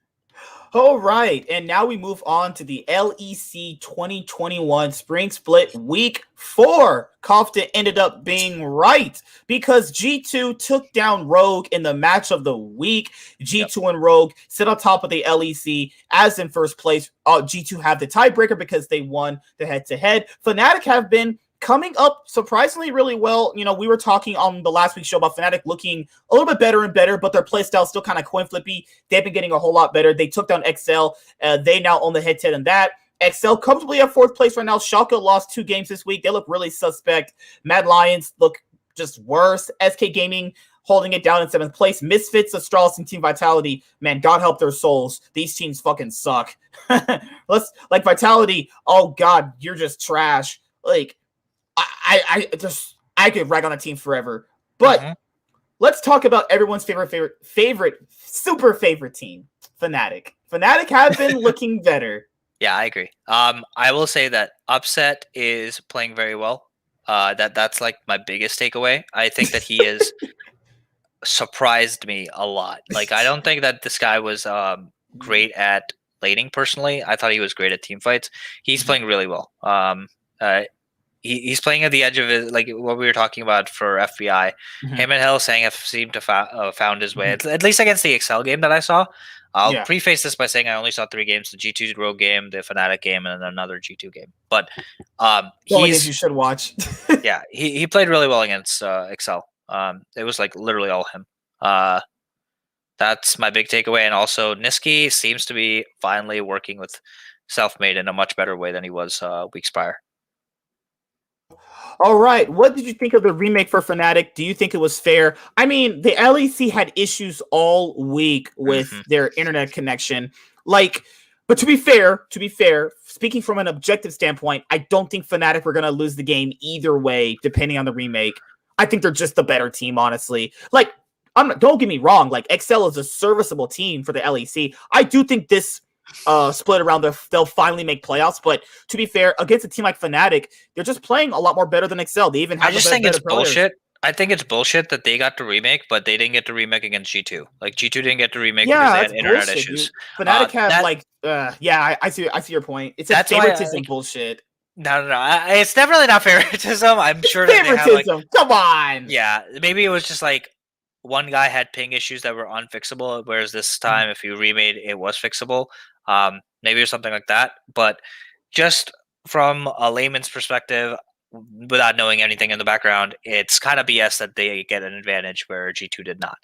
All right, and now we move on to the LEC 2021 Spring Split Week 4. Kofta ended up being right because G2 took down Rogue in the match of the week. G2 and Rogue sit on top of the LEC as in first place. G2 have the tiebreaker because they won the head-to-head. Fnatic have been coming up surprisingly really well. You know, we were talking on the last week's show about Fnatic looking a little bit better and better, but their playstyle still kind of coin flippy. They've been getting a whole lot better. They took down XL. They now own the head-to-head in that. XL comfortably at 4th place right now. Schalke lost 2 games this week. They look really suspect. Mad Lions look just worse. SK Gaming holding it down in 7th place. Misfits, Astralis, and Team Vitality. Man, God help their souls. These teams fucking suck. Vitality, oh God, you're just trash. Like, I could rag on a team forever. But let's talk about everyone's favorite, super favorite team, Fnatic. Fnatic have been looking better. Yeah, I agree. I will say that Upset is playing very well. That's like my biggest takeaway. I think that he has surprised me a lot. Like I don't think that this guy was great at laning personally. I thought he was great at team fights. He's playing really well. He's playing at the edge of it, like what we were talking about for FBI. Him and Hellsang have seemed to found his way, at least against the Excel game that I saw. I'll preface this by saying I only saw 3 games: the G2 Rogue game, the Fnatic game, and then another G2 game. But you should watch. Yeah, he played really well against Excel. It was like literally all him. That's my big takeaway. And also, Niski seems to be finally working with Selfmade in a much better way than he was weeks prior. All right. What did you think of the remake for Fnatic? Do you think it was fair? I mean, the LEC had issues all week with their internet connection. But to be fair, speaking from an objective standpoint, I don't think Fnatic were going to lose the game either way, depending on the remake. I think they're just the better team, honestly. Like, don't get me wrong. Like, Excel is a serviceable team for the LEC. I do think this split around they'll finally make playoffs. But to be fair, against a team like Fnatic, they're just playing a lot more better than Excel. They even have I just think better it's players. bullshit. I think it's bullshit that they got to remake, but they didn't get to remake against G2. Like G2 didn't get to remake because they had internet bullshit, issues. Dude. Fnatic had I see your point. It's a favoritism bullshit. No. It's definitely not favoritism. I'm sure that favoritism. they have, like, come on. Yeah, maybe it was just like one guy had ping issues that were unfixable, whereas this time, if you remade, it was fixable. Maybe or something like that. But just from a layman's perspective, without knowing anything in the background, it's kind of BS that they get an advantage where G2 did not.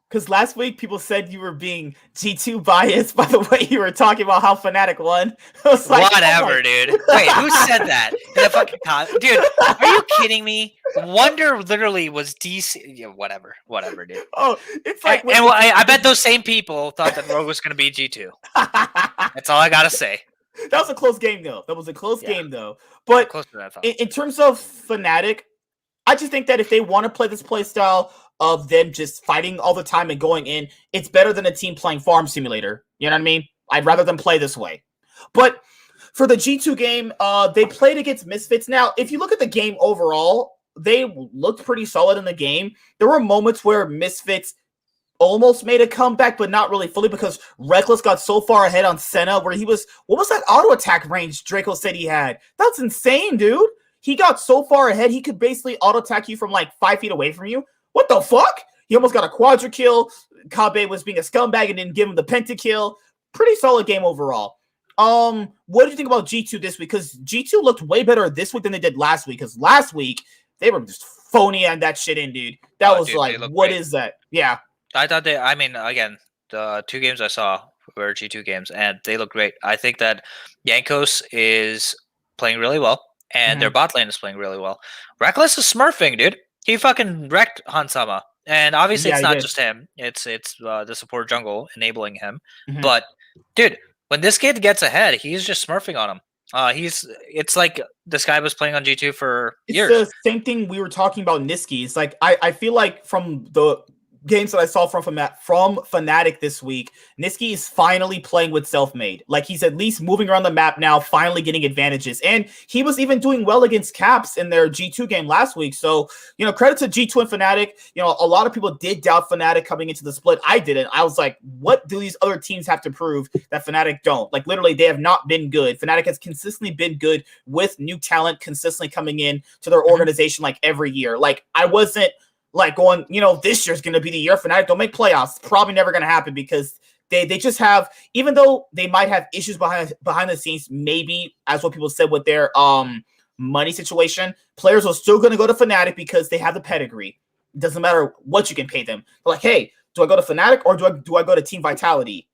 Because last week people said you were being G2 biased by the way you were talking about how Fnatic won. I was like, whatever, dude. Wait, who said that? In the fucking dude, are you kidding me? Wonder literally was DC. Yeah, whatever, dude. Oh, it's like, and I bet those same people thought that Rogue was going to be G2. That's all I gotta say. That was a close game, though. But in terms of Fnatic, I just think that if they want to play this play style of them just fighting all the time and going in, it's better than a team playing Farm Simulator. You know what I mean? I'd rather them play this way. But for the G2 game, they played against Misfits. Now, if you look at the game overall, they looked pretty solid in the game. There were moments where Misfits almost made a comeback, but not really fully because Reckless got so far ahead on Senna where he was, what was that auto attack range Draco said he had? That's insane, dude. He got so far ahead, he could basically auto attack you from like 5 feet away from you. What the fuck? He almost got a quadra kill. Kabe was being a scumbag and didn't give him the pentakill. Pretty solid game overall. What do you think about G2 this week? Because G2 looked way better this week than they did last week. Because last week, they were just phony and that shit in, dude. That was dude, like, what is that? Yeah. I thought again, the 2 games I saw were G2 games, and they look great. I think that Yankos is playing really well, and their bot lane is playing really well. Reckless is smurfing, dude. He fucking wrecked Hansama. And obviously it's not just him. It's the support jungle enabling him. But, dude, when this kid gets ahead, he's just smurfing on him. It's like this guy was playing on G2 for years. It's the same thing we were talking about Niski. It's like I feel like from the games that I saw from Fnatic this week, Niski is finally playing with self-made. Like, he's at least moving around the map now, finally getting advantages. And he was even doing well against Caps in their G2 game last week. So, you know, credit to G2 and Fnatic. You know, a lot of people did doubt Fnatic coming into the split. I didn't. I was like, what do these other teams have to prove that Fnatic don't? Like, literally, they have not been good. Fnatic has consistently been good with new talent consistently coming in to their organization like every year. Like, I wasn't like going, you know, this year's going to be the year Fnatic don't make playoffs. It's probably never going to happen because they just have, even though they might have issues behind the scenes, maybe as what people said with their money situation, players are still going to go to Fnatic because they have the pedigree. It doesn't matter what you can pay them. They're like, hey, do I go to Fnatic or do I go to Team Vitality?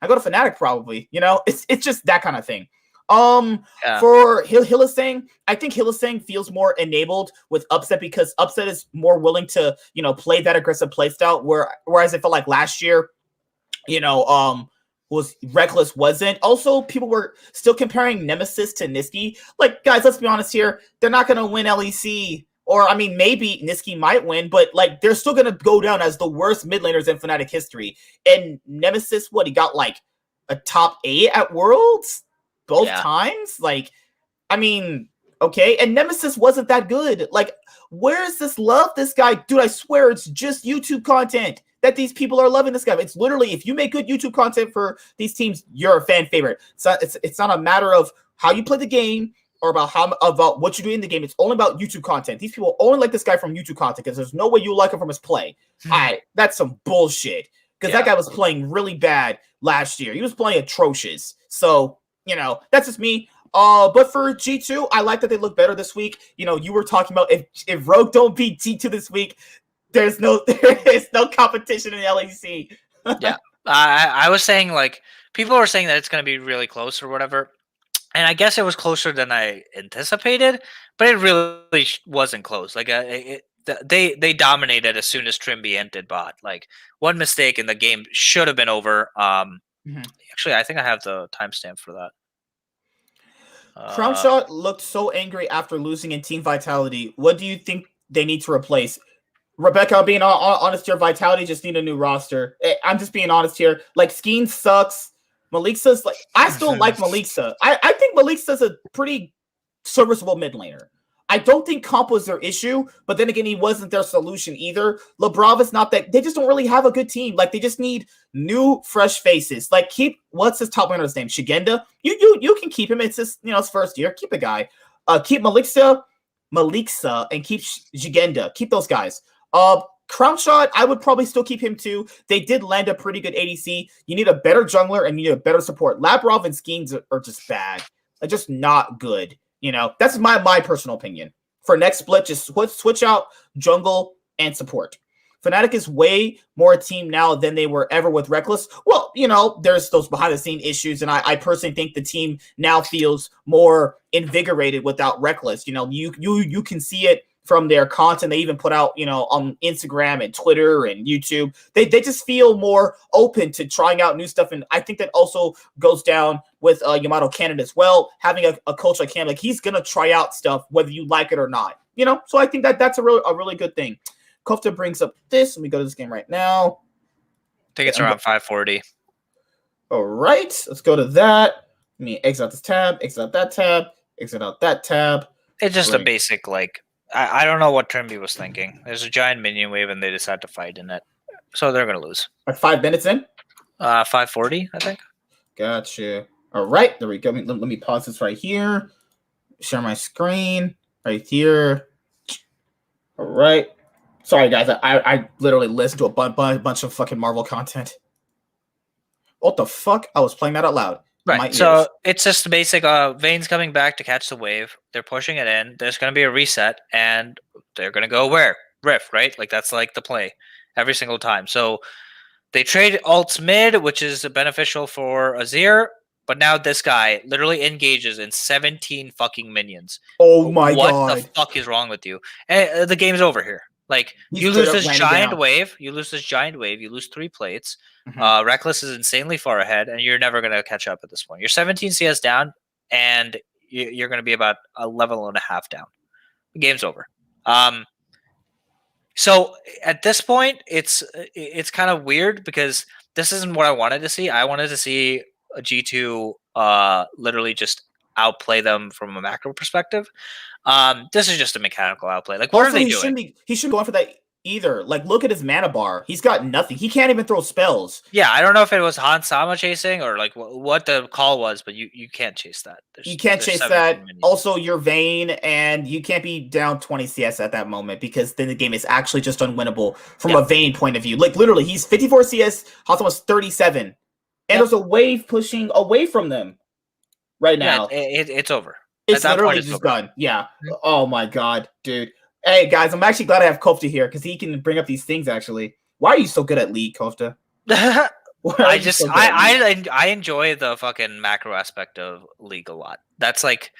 I go to Fnatic probably. You know, it's just that kind of thing. For Hylissang, I think Hylissang feels more enabled with Upset because Upset is more willing to, you know, play that aggressive playstyle. Whereas I felt like last year, you know, was Reckless wasn't. Also, people were still comparing Nemesis to Niski. Like, guys, let's be honest here. They're not going to win LEC. Or, I mean, maybe Niski might win, but, like, they're still going to go down as the worst mid laners in Fnatic history. And Nemesis, he got, like, a top 8 at Worlds? Both times? Like, I mean, okay. And Nemesis wasn't that good. Like, where's this love? This guy, dude, I swear it's just YouTube content that these people are loving this guy. It's literally, if you make good YouTube content for these teams, you're a fan favorite. So it's not a matter of how you play the game or about what you do in the game. It's only about YouTube content. These people only like this guy from YouTube content because there's no way you like him from his play. That's some bullshit. Because that guy was playing really bad last year. He was playing atrocious. So, you know, that's just me. But for G2, I like that they look better this week. You know, you were talking about if Rogue don't beat G2 this week, there is no competition in LEC. Yeah. I was saying, like, people were saying that it's going to be really close or whatever. And I guess it was closer than I anticipated, but it really wasn't close. Like, they dominated as soon as Trimby entered bot. Like, one mistake and the game should have been over. Actually, I think I have the timestamp for that. Crownshot looked so angry after losing in Team Vitality. What do you think they need to replace. Rebecca, being honest here, Vitality just need a new roster. I'm just being honest here. Like, Skeen sucks. Maliksa's like, I still like Maliksa. I think Maliksa's a pretty serviceable mid laner. I don't think comp was their issue, but then again, he wasn't their solution either. LeBrava's not that. They just don't really have a good team. Like, they just need new, fresh faces. Like, what's his top laner's name? Shigenda? You can keep him. It's just, his first year. Keep a guy. Keep Maliksa, and keep Shigenda. Keep those guys. Crown Shot, I would probably still keep him too. They did land a pretty good ADC. You need a better jungler and you need a better support. Labrov and Skeens are just bad. They're just not good. That's my personal opinion. For next split, just switch out jungle and support. Fnatic is way more a team now than they were ever with Reckless. Well, there's those behind the scene issues, and I personally think the team now feels more invigorated without Reckless. You can see it from their content they even put out, on Instagram and Twitter and YouTube. They just feel more open to trying out new stuff. And I think that also goes down with Yamato Cannon as well. Having a coach like him, like, he's going to try out stuff whether you like it or not. So I think that's a really good thing. Kofta brings up this. Let me go to this game right now. I think it's around 540. All right, let's go to that. Let me exit out this tab, exit out that tab, exit out that tab. It's just a basic, like, I don't know what Trimby was thinking. There's a giant minion wave and they decide to fight in it. So they're going to lose. Like 5 minutes in? 540, I think. Gotcha. All right, there we go. Let me pause this right here. Share my screen right here. All right. Sorry, guys. I literally listened to a bunch of fucking Marvel content. What the fuck? I was playing that out loud. Right. So it's just the basic Vayne's coming back to catch the wave. They're pushing it in. There's going to be a reset, and they're going to go where? Rift, right? Like, that's like the play every single time. So they trade ults mid, which is beneficial for Azir, but now this guy literally engages in 17 fucking minions. Oh my god. What the fuck is wrong with you? And the game's over here. Like, you lose this giant wave. You lose 3 plates. Mm-hmm. Reckless is insanely far ahead, and you're never going to catch up at this point. You're 17 CS down, and you're going to be about a level and a half down. The game's over. So at this point, it's kind of weird because this isn't what I wanted to see. I wanted to see a G2 literally just outplay them from a macro perspective. This is just a mechanical outplay. Like, what are they doing? He shouldn't go on for that either. Like, look at his mana bar. He's got nothing. He can't even throw spells. Yeah, I don't know if it was Han Sama chasing or like what the call was, but you can't chase that. You can't chase that. Minions. Also, you're Vayne, and you can't be down 20 CS at that moment because then the game is actually just unwinnable from a Vayne point of view. Like, literally, he's 54 CS. Han Sama's 37. And there's a wave pushing away from them right now. Yeah, it's over. It's literally just done. Yeah. Oh my god, dude. Hey guys, I'm actually glad I have Kofta here because he can bring up these things. Actually, why are you so good at League, Kofta? I enjoy the fucking macro aspect of League a lot. That's like,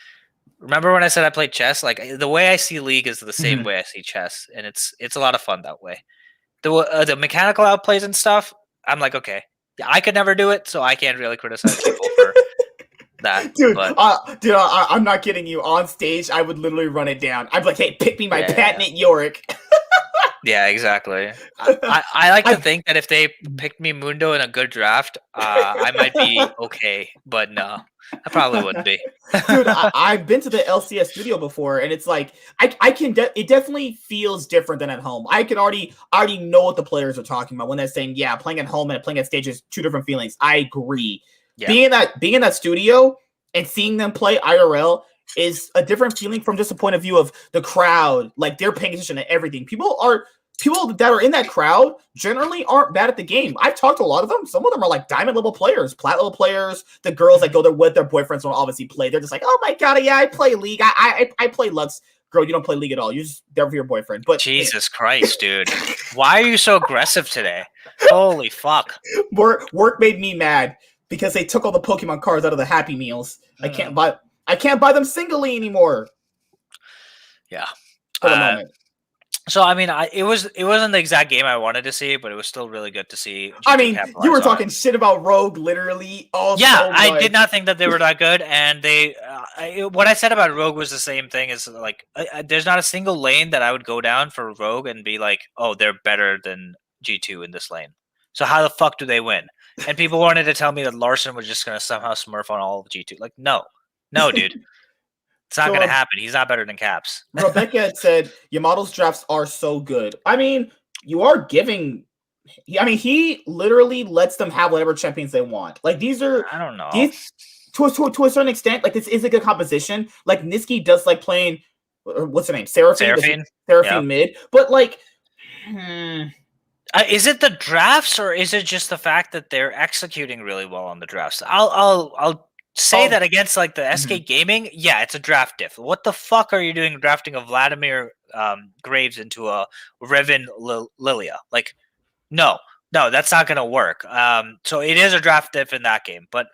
remember when I said I played chess? Like, the way I see League is the same way I see chess, and it's a lot of fun that way. The mechanical outplays and stuff, I'm like, okay, I could never do it, so I can't really criticize people for that. Dude, I'm not kidding you. On stage, I would literally run it down. I'd be like, hey, pick me my patent Yorick. Yeah, exactly. I like to think that if they picked me Mundo in a good draft, I might be okay, but no, I probably wouldn't be. Dude, I've been to the LCS studio before, and it's like it definitely feels different than at home. I already know what the players are talking about when they're saying, yeah, playing at home and playing at stage is two different feelings. I agree. Yeah. Being in that studio and seeing them play IRL is a different feeling from just a point of view of the crowd. Like, they're paying attention to everything. People that are in that crowd generally aren't bad at the game. I've talked to a lot of them. Some of them are like diamond level players, plat level players. The girls that go there with their boyfriends don't obviously play. They're just like, oh my god, yeah, I play League. I play Lux. Girl, you don't play League at all. You're just there for your boyfriend. But Jesus Christ, dude. Why are you so aggressive today? Holy fuck. Work made me mad because they took all the Pokemon cards out of the Happy Meals. I can't buy them singly anymore. Yeah. For the moment. So I mean, it wasn't the exact game I wanted to see, but it was still really good to see. I G2 mean, you capitalize were on talking it. shit about Rogue literally all Yeah, so I much. did not think that they were that good, and what I said about Rogue was the same thing. Is like, there's not a single lane that I would go down for Rogue and be like, oh, they're better than G2 in this lane. So how the fuck do they win? And people wanted to tell me that Larson was just gonna somehow smurf on all of G2. Like, no, dude, it's not So, gonna happen. He's not better than Caps. Rebecca had said Yamato's drafts are so good. I mean, you are giving. I mean, he literally lets them have whatever champions they want. Like these are I don't know. these to a certain extent. Like this is a good composition. Like Niski does like playing. What's her name? Seraphine. Yeah. Mid. But like, is it the drafts or is it just the fact that they're executing really well on the drafts? I'll say that against like the SK Gaming, yeah, it's a draft diff. What the fuck are you doing drafting a Vladimir Graves into a Revan Lilia? Like, no, that's not gonna work. So it is a draft diff in that game, but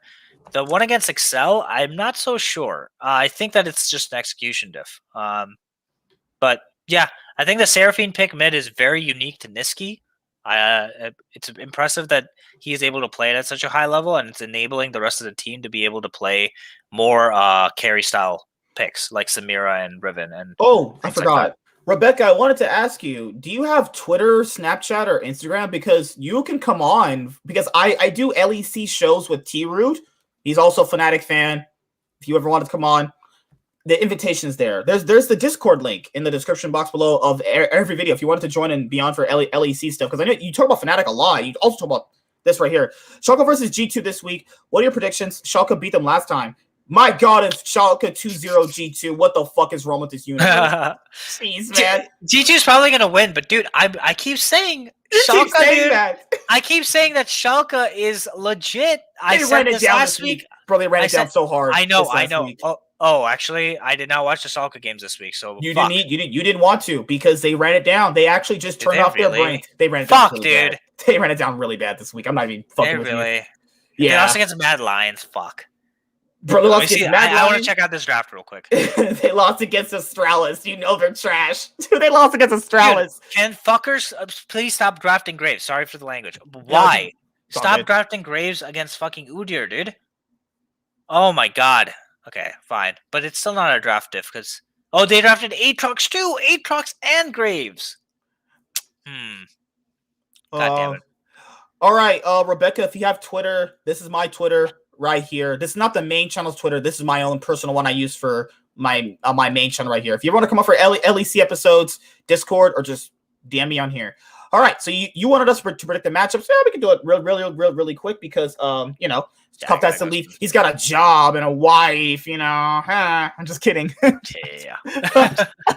the one against Excel, I'm not so sure. I think that it's just an execution diff. But yeah, I think the Seraphine pick mid is very unique to Niski. It's impressive that he is able to play it at such a high level, and it's enabling the rest of the team to be able to play more carry style picks like Samira and Riven. And I forgot. Rebecca, I wanted to ask you, do you have Twitter, Snapchat, or Instagram? Because you can come on, because I do LEC shows with T-Root. He's also a Fnatic fan. If you ever wanted to come on, the invitation is there. There's the Discord link in the description box below of every video if you wanted to join and be on for LEC stuff. Because I know you talk about Fnatic a lot. You also talk about this right here. Schalke versus G2 this week. What are your predictions? Schalke beat them last time. My God, if Schalke 2-0 G2, what the fuck is wrong with this universe? Jeez, man. G2's probably gonna win, but dude, I keep saying Schalke, I keep saying that Schalke is legit. They ran it down last week. Bro, they ran it down so hard. I know. Actually, I did not watch the Schalke games this week, so you didn't want to because they ran it down. They actually just turned off their brain. They ran it down. Fuck, dude. Bad. They ran it down really bad this week. I'm not even fucking with you. Yeah. They lost against Mad Lions. Fuck. Bro, they lost against Mad Lions. I want to check out this draft real quick. They lost against Astralis. You know they're trash. Dude, they lost against Astralis. Dude, can fuckers please stop drafting Graves? Sorry for the language. Why? Stop drafting Graves against fucking Udyr, dude. Oh my God. Okay, fine. But it's still not a draft diff because... Oh, they drafted Aatrox too! Aatrox and Graves! God damn it. All right, Rebecca, if you have Twitter, this is my Twitter right here. This is not the main channel's Twitter. This is my own personal one I use for my main channel right here. If you want to come up for LEC episodes, Discord, or just DM me on here. All right, so you wanted us to predict the matchups. Yeah, we can do it really quick because, you know, Cup has to leave. He's got a job and a wife, you know. I'm just kidding. Yeah.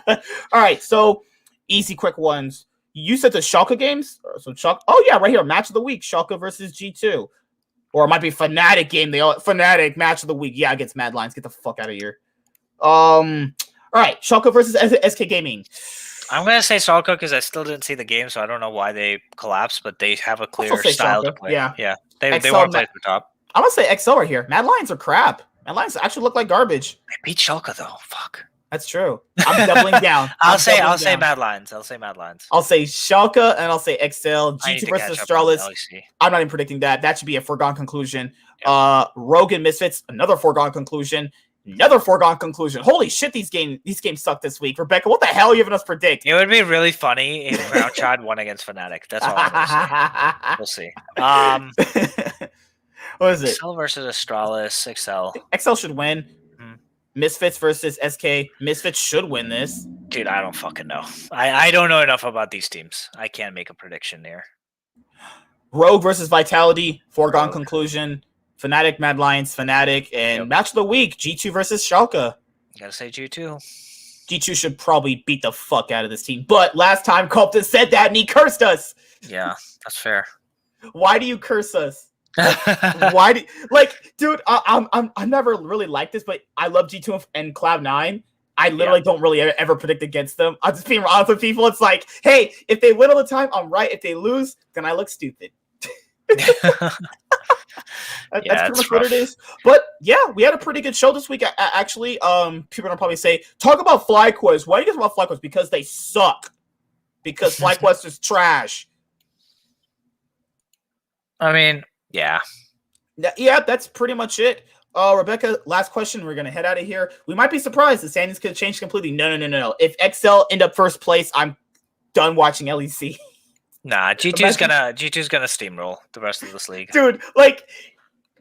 All right, so easy, quick ones. You said the Schalke games? So Schalke. Oh, yeah, right here. Match of the week, Schalke versus G2. Or it might be Fnatic game. Fnatic match of the week. Yeah, against Mad Lions. Get the fuck out of here. All right, Schalke versus SK Gaming. I'm going to say Schalke because I still didn't see the game, so I don't know why they collapsed, but they have a clear style to play. Yeah. They want to play at the top. I'm going to say XL right here. Mad Lions are crap. Mad Lions actually look like garbage. They beat Schalke, though. Fuck. That's true. I'm doubling down. I'll say Mad Lions. I'll say Schalke and I'll say XL. G2 versus Astralis. I'm not even predicting that. That should be a foregone conclusion. Yeah. Rogue and Misfits, another foregone conclusion. Holy shit, these games suck this week. Rebecca, what the hell are you having us predict? It would be really funny if Groundshot won against Fnatic. That's all I'm going to say. We'll see. What is it? XL versus Astralis. XL should win. Misfits versus SK. Misfits should win this. Dude, I don't fucking know. I don't know enough about these teams. I can't make a prediction there. Rogue versus Vitality. Foregone conclusion. Fnatic, Mad Lions, Fnatic. And match of the week, G2 versus Schalke. Gotta say G2. G2 should probably beat the fuck out of this team. But last time, Colton said that and he cursed us. Yeah, that's fair. Why do you curse us? Dude, I'm never really like this, but I love G2 and Cloud9. I literally don't really ever predict against them. I'm just being honest with people. It's like, hey, if they win all the time, I'm right. If they lose, then I look stupid. That's pretty much what it is. But yeah, we had a pretty good show this week. Actually, people are gonna probably say, talk about FlyQuest. Why do you guys about FlyQuest? Because they suck. because FlyQuest is trash. I mean, yeah. Yeah, that's pretty much it. Rebecca, last question. We're gonna head out of here. We might be surprised the standings could change completely. No. If XL end up first place, I'm done watching LEC. Nah, G2's gonna steamroll the rest of this league. Dude, like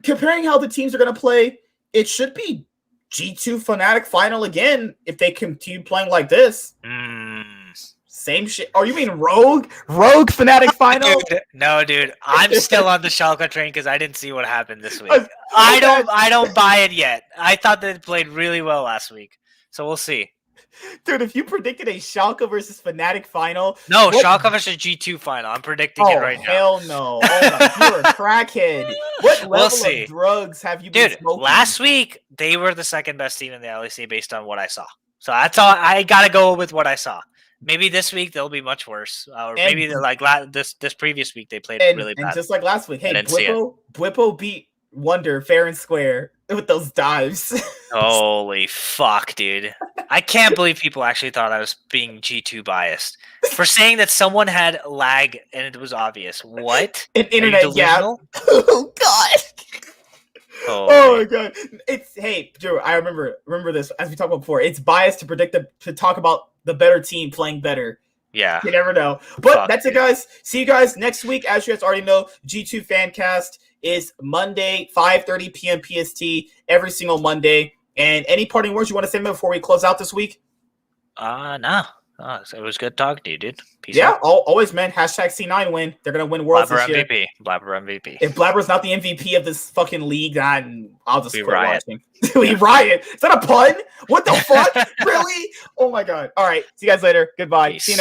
comparing how the teams are gonna play, it should be G2 Fnatic final again if they continue playing like this. Same shit. Oh, you mean Rogue Fnatic final? Dude. I'm still on the Schalke train because I didn't see what happened this week. I don't buy it yet. I thought they played really well last week, so we'll see. Dude, if you predicted a Schalke versus Fnatic final, Schalke versus G2 final. I'm predicting it right now. Hell no! Oh my, you're a crackhead. What level of drugs have you been smoking? Last week they were the second best team in the LEC based on what I saw. So that's all. I gotta go with what I saw. Maybe this week they'll be much worse, or maybe like this previous week they played really bad. And just like last week, hey, Bwipo beat Wonder fair and square with those dives. Holy fuck, dude! I can't believe people actually thought I was being G2 biased for saying that someone had lag and it was obvious. What? Internet, yeah. Oh god. Oh my god! Hey, Drew. I remember this as we talked about before. It's biased to talk about the better team playing better. Yeah, you never know. But that's it, guys. See you guys next week. As you guys already know, G2 Fancast is Monday, 5:30 p.m. PST every single Monday. And any parting words you want to say before we close out this week? No. It was good talking to you, dude. Peace out. Always, man. Hashtag C9 win. They're going to win Worlds this year. Blabber MVP. If Blabber's not the MVP of this fucking league, then I'll just quit watching. We riot. Is that a pun? What the fuck? Really? Oh my god. All right. See you guys later. Goodbye. Peace. See you next